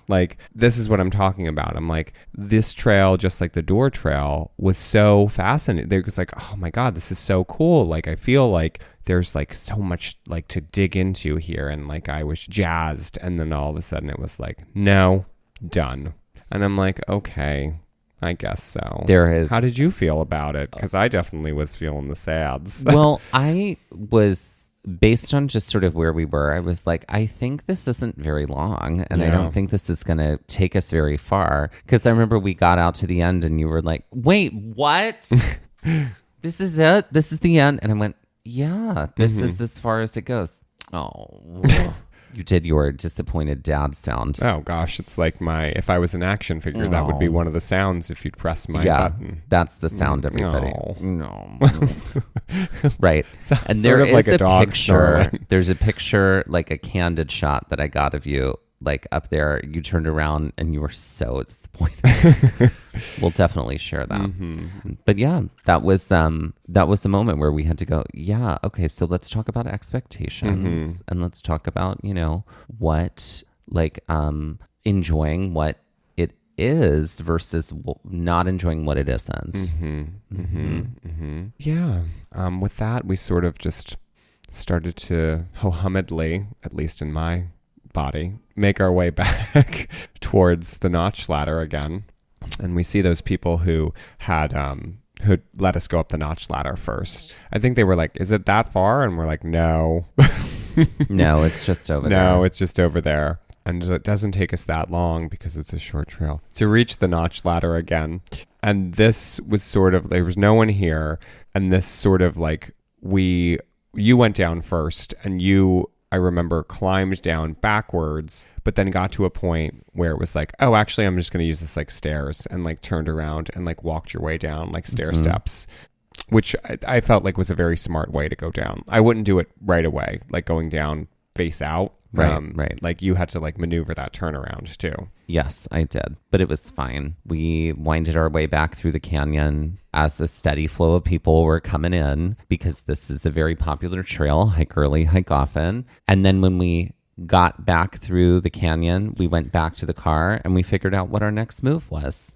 Like, this is what I'm talking about. I'm like, this trail, just like the Door Trail, was so fascinating. It was like, oh my God, this is so cool. Like, I feel like there's like so much like to dig into here. And like, I was jazzed. And then all of a sudden it was like, no, done. And I'm like, okay, I guess so. There is. How did you feel about it? Because I definitely was feeling the sads. Well, I was, based on just sort of where we were, I was like, I think this isn't very long, and I don't think this is going to take us very far. Because I remember we got out to the end and you were like, wait, what? This is it? This is the end? And I went, yeah, this is as far as it goes. Oh, you did your disappointed dad sound. Oh gosh, it's like if I was an action figure, that would be one of the sounds if you'd press my button. That's the sound, everybody. No. Right. And Sort there of is like a dog picture. snarling. There's a picture, like a candid shot that I got of you, like up there. You turned around and you were so disappointed. We'll definitely share that. But yeah, that was a moment where we had to go, yeah, okay, so let's talk about expectations and let's talk about, what, like, enjoying what it is versus not enjoying what it isn't. Yeah. With that, we sort of just started to ho-hummedly, at least in my body, make our way back towards the notch ladder again. And we see those people who had who let us go up the notch ladder first. I think they were like, is it that far? And we're like, no. No, it's just over there. No, it's just over there. And it doesn't take us that long because it's a short trail to reach the notch ladder again. And this was sort of, there was no one here. And this sort of like, you went down first and I remember climbed down backwards, but then got to a point where it was like, oh, actually, I'm just going to use this like stairs, and like turned around and like walked your way down like stair steps, which I felt like was a very smart way to go down. I wouldn't do it right away, like going down face out. Right. Like you had to like maneuver that turnaround too. Yes, I did. But it was fine. We winded our way back through the canyon as a steady flow of people were coming in, because this is a very popular trail, hike early, hike often. And then when we got back through the canyon, we went back to the car and we figured out what our next move was.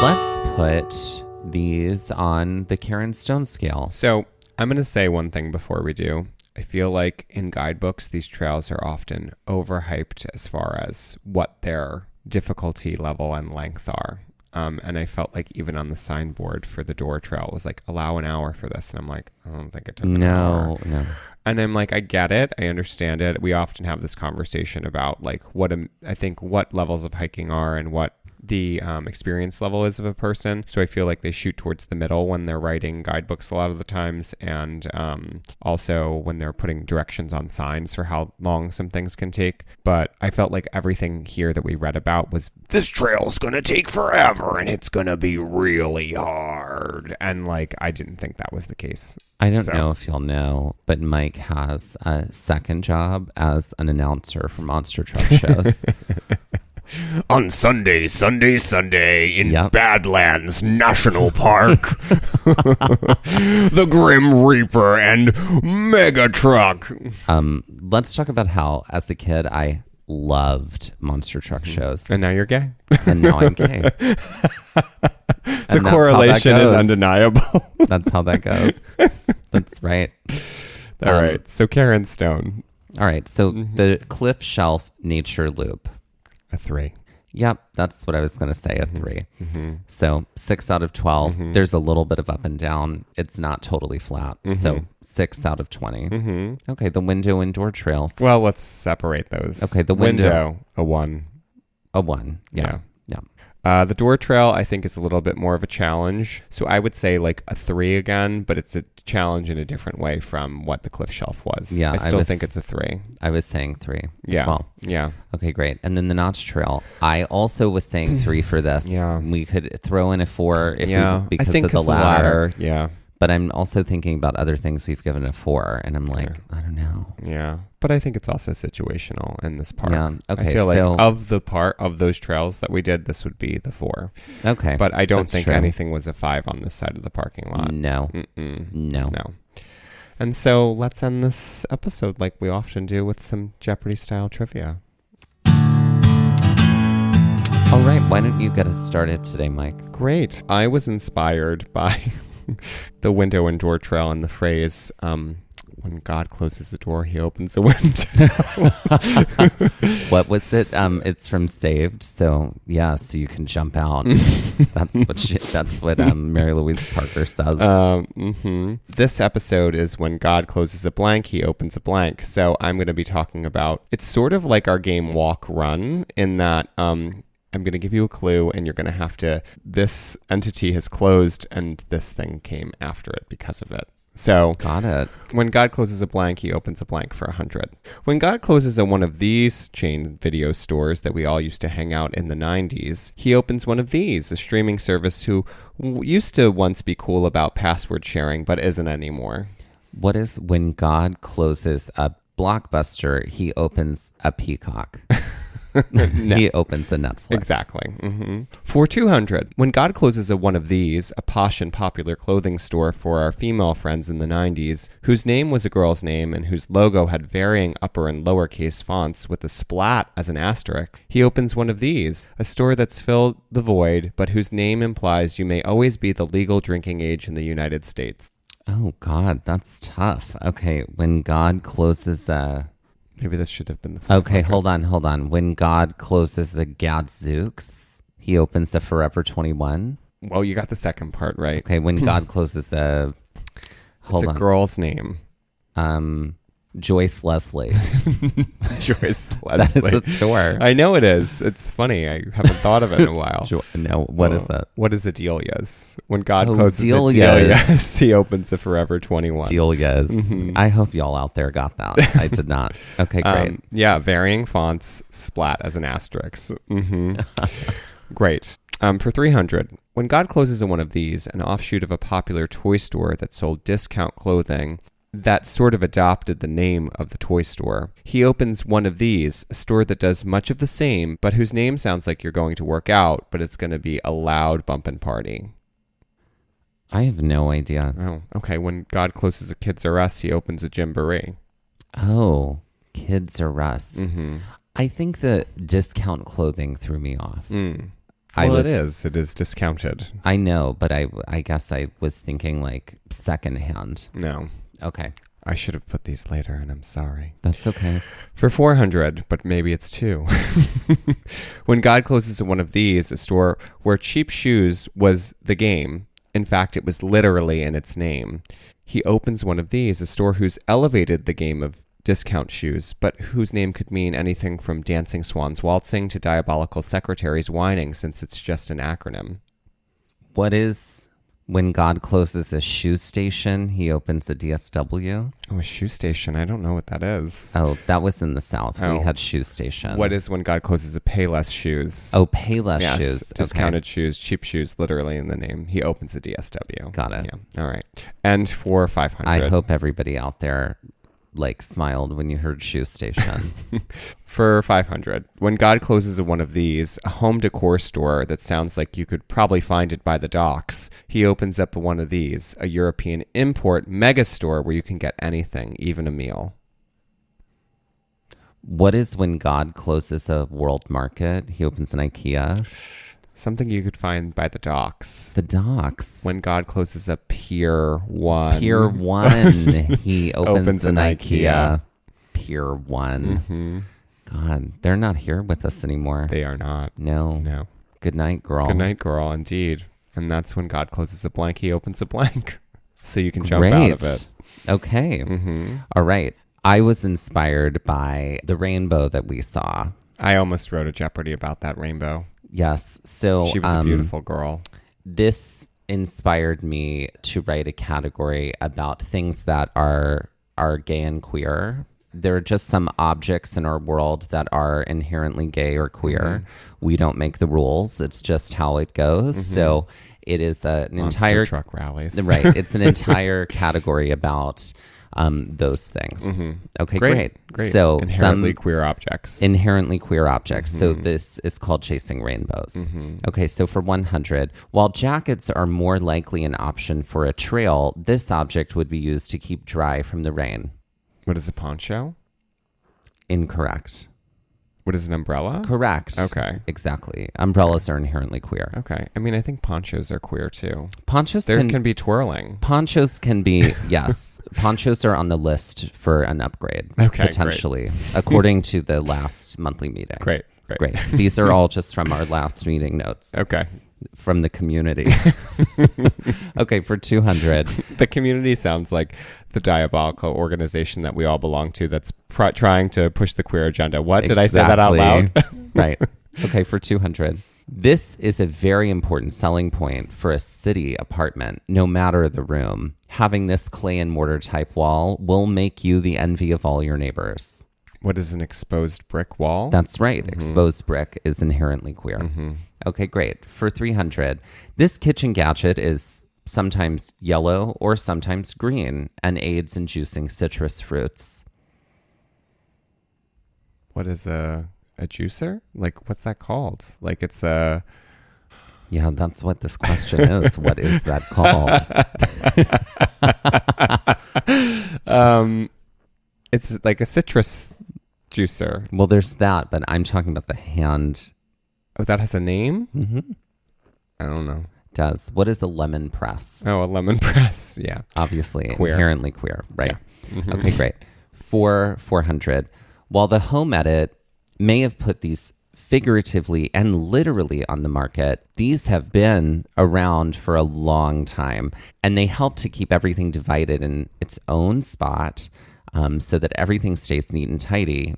Let's put these on the Karen Stone scale. So I'm going to say one thing before we do. I feel like in guidebooks, these trails are often overhyped as far as what their difficulty level and length are. And I felt like even on the signboard for the Door Trail was like, allow an hour for this. And I'm like, I don't think it took an hour. No. And I'm like, I get it. I understand it. We often have this conversation about like what levels of hiking are and what the experience level is of a person. So I feel like they shoot towards the middle when they're writing guidebooks a lot of the times, and also when they're putting directions on signs for how long some things can take. But I felt like everything here that we read about was, this trail's gonna take forever and it's gonna be really hard, and like I didn't think that was the case. I don't know if you'll know, but Mike has a second job as an announcer for monster truck shows. On Sunday in Badlands National Park, the Grim Reaper and Mega Truck. Let's talk about how, as a kid, I loved monster truck shows. And now you're gay. And now I'm gay. The correlation is undeniable. That's how that goes. That's right. All right. So Karen Stone. All right. So the Cliff Shelf Nature Loop. A 3. Yep, that's what I was going to say, a 3. So 6 out of 12. There's a little bit of up and down. It's not totally flat. So 6 out of 20. Okay, the window and door trails. Well, let's separate those. Okay, the window. A 1. A 1, yeah. The door trail, I think, is a little bit more of a challenge. So I would say like a 3 again, but it's a challenge in a different way from what the Cliff Shelf was. Yeah, I still think it's a 3. I was saying 3 as well. Yeah. Okay, great. And then the Notch Trail, I also was saying 3 for this. Yeah. We could throw in a 4 because I think of the ladder. Yeah. But I'm also thinking about other things we've given a 4, and I'm like, I don't know. Yeah, but I think it's also situational in this park. Yeah, okay, I feel like so- of those trails that we did, this would be the 4. Okay. But I don't that's think true. anything was a 5 on this side of the parking lot. No. Mm-mm. No. And so let's end this episode like we often do with some Jeopardy-style trivia. All right, why don't you get us started today, Mike? Great. I was inspired by the window and door trail and the phrase, when God closes the door, he opens the window. What was it? It's from Saved. So yeah, so you can jump out. That's what Mary Louise Parker says. This episode is when God closes a blank, he opens a blank. So I'm going to be talking about, it's sort of like our game Walk Run in that I'm going to give you a clue and you're going to have to, this entity has closed and this thing came after it because of it. So Got it. when God closes a blank, he opens a blank for 100. When God closes at one of these chain video stores that we all used to hang out in the 90s, he opens one of these, a streaming service who used to once be cool about password sharing, but isn't anymore. What is when God closes a Blockbuster, he opens a Peacock? He opens a Netflix. Exactly. For 200, when God closes a one of these, a posh and popular clothing store for our female friends in the 90s, whose name was a girl's name and whose logo had varying upper and lowercase fonts with a splat as an asterisk, he opens one of these, a store that's filled the void, but whose name implies you may always be the legal drinking age in the United States. Oh, God, that's tough. Okay, when God closes a... Maybe this should have been the Okay, hold on. When God closes the Gadzooks, he opens the Forever 21. Well, you got the second part right. Okay, when God closes a... Hold It's a on. girl's name. Joyce Leslie. Joyce That Leslie. is a store. I know it is. It's funny. I haven't thought of it in a while. No, what is that? What is a Delia's? When God Oh, closes Delia's. a Delia's, he opens a Forever 21. Delia's. Mm-hmm. I hope y'all out there got that. I did not. Okay, great. Yeah, varying fonts, splat as an asterisk. Great. For 300, when God closes in one of these, an offshoot of a popular toy store that sold discount clothing that sort of adopted the name of the toy store, he opens one of these, a store that does much of the same, but whose name sounds like you're going to work out, but it's going to be a loud bumpin' party. I have no idea. Oh, okay. When God closes a Kids R Us, he opens a Gymboree. Oh, Kids R Us. Mm-hmm. I think the discount clothing threw me off. Well, it is. It is discounted. I know, but I guess I was thinking like secondhand. No. Okay. I should have put these later, and I'm sorry. That's okay. For 400, but maybe it's 2. When God closes one of these, a store where cheap shoes was the game. In fact, it was literally in its name. He opens one of these, a store who's elevated the game of discount shoes, but whose name could mean anything from dancing swans waltzing to diabolical secretaries whining, since it's just an acronym. What is when God closes a shoe station, he opens a DSW? Oh, a shoe station. I don't know what that is. Oh, that was in the South. We Oh. had shoe station. What is when God closes a Payless shoes? Oh, Payless Yes, shoes. discounted shoes, cheap shoes, literally in the name. He opens a DSW. Got it. Yeah. All right. And for 500. I hope everybody out there smiled when you heard shoe station. For 500, when God closes a one of these, a home decor store that sounds like you could probably find it by the docks, he opens up one of these, a European import mega store where you can get anything, even a meal. What is when God closes a world market, he opens an IKEA? Something you could find by the docks. The docks. When God closes a Pier 1. Pier 1, he opens an IKEA. IKEA. Pier 1. Mm-hmm. God, they're not here with us anymore. They are not. No. No. Good night, girl. Good night, girl, indeed. And that's when God closes a blank, he opens a blank. So you can jump out of it. Okay. Mm-hmm. All right. I was inspired by the rainbow that we saw. I almost wrote a Jeopardy about that rainbow. Yes. So She was a beautiful girl. This inspired me to write a category about things that are gay and queer there are just some objects in our world that are inherently gay or queer. We don't make the rules. It's just how it goes. So it is an Monster entire truck rallies. Right. It's an entire category about those things. Okay, great. So Inherently queer objects. Inherently queer objects. So this is called chasing rainbows. Okay, so for 100, while jackets are more likely an option for a trail, this object would be used to keep dry from the rain. What is a poncho? Incorrect. What is an umbrella? Correct. Okay. Exactly. Umbrellas are inherently queer. Okay. I mean, I think ponchos are queer too. Ponchos There can be twirling. Ponchos can be, yes. Ponchos are on the list for an upgrade, Okay, potentially, according to the last monthly meeting. Great. These are all just from our last meeting notes. Okay. From the community. Okay, for 200. The community sounds like the diabolical organization that we all belong to that's trying to push the queer agenda. What? Did I say that out loud? Right. Okay, for 200. This is a very important selling point for a city apartment, no matter the room. Having this clay and mortar type wall will make you the envy of all your neighbors. What is an exposed brick wall? That's right. Exposed brick is inherently queer. Okay, great. For 300, this kitchen gadget is sometimes yellow or sometimes green and aids in juicing citrus fruits. What is a juicer? Like, what's that called? Like, it's a... Yeah, that's what this question is. What is that called? It's like a citrus juicer. Well, there's that, but I'm talking about the hand. Oh, that has a name? I don't know. Does. What is the lemon press? Oh, a lemon press. Yeah. Obviously, Queer. inherently queer, right? Yeah. Okay, great. For 400, while the Home Edit may have put these figuratively and literally on the market, these have been around for a long time, and they help to keep everything divided in its own spot so that everything stays neat and tidy,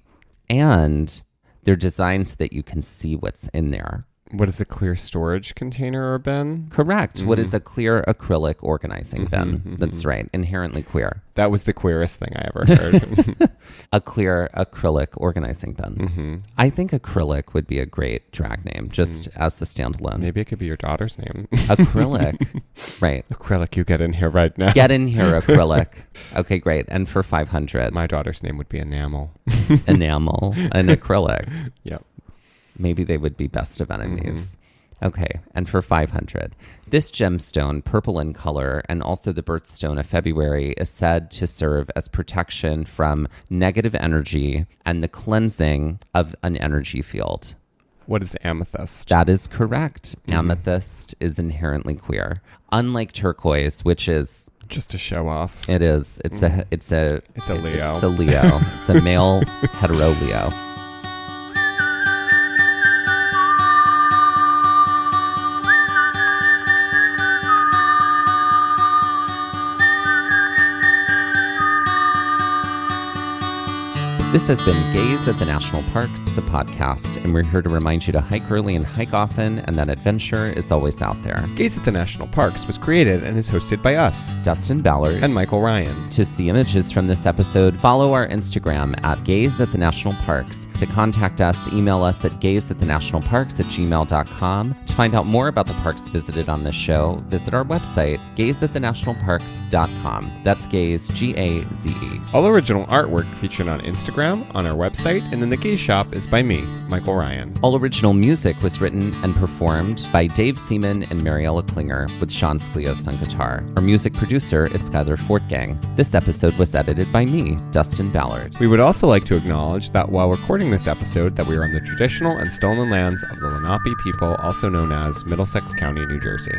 and they're designed so that you can see what's in there. What is a clear storage container or bin? Correct. What is a clear acrylic organizing bin? That's right. Inherently queer. That was the queerest thing I ever heard. A clear acrylic organizing bin. I think acrylic would be a great drag name, just as a standalone. Maybe it could be your daughter's name. Acrylic. Right. Acrylic, you get in here right now. Get in here, acrylic. Okay, great. And for 500, My daughter's name would be Enamel. enamel and acrylic. Yep. Maybe they would be best of enemies. Okay, and for 500, this gemstone, purple in color, and also the birthstone of February, is said to serve as protection from negative energy and the cleansing of an energy field. What is amethyst? That is correct. Amethyst is inherently queer. Unlike turquoise, which is Just to show off. it is. It's a Leo. It's a Leo. It's a male hetero Leo. This has been Gaze at the National Parks, the podcast, and we're here to remind you to hike early and hike often, and that adventure is always out there. Gaze at the National Parks was created and is hosted by us, Dustin Ballard. and Michael Ryan. To see images from this episode, follow our Instagram at Gaze at the National Parks. To contact us, email us at gazeatthenationalparks@gmail.com. To find out more about the parks visited on this show, visit our website, gazeatthenationalparks.com. That's Gaze, G-A-Z-E. All original artwork featured on Instagram, on our website, and in the Gaze Shop is by me, Michael Ryan. All original music was written and performed by Dave Seaman and Mariella Klinger, with Sean Sklios on guitar. Our music producer is Skyler Fortgang. This episode was edited by me, Dustin Ballard. We would also like to acknowledge that while recording this episode, that we are on the traditional and stolen lands of the Lenape people, also known as Middlesex County, New Jersey.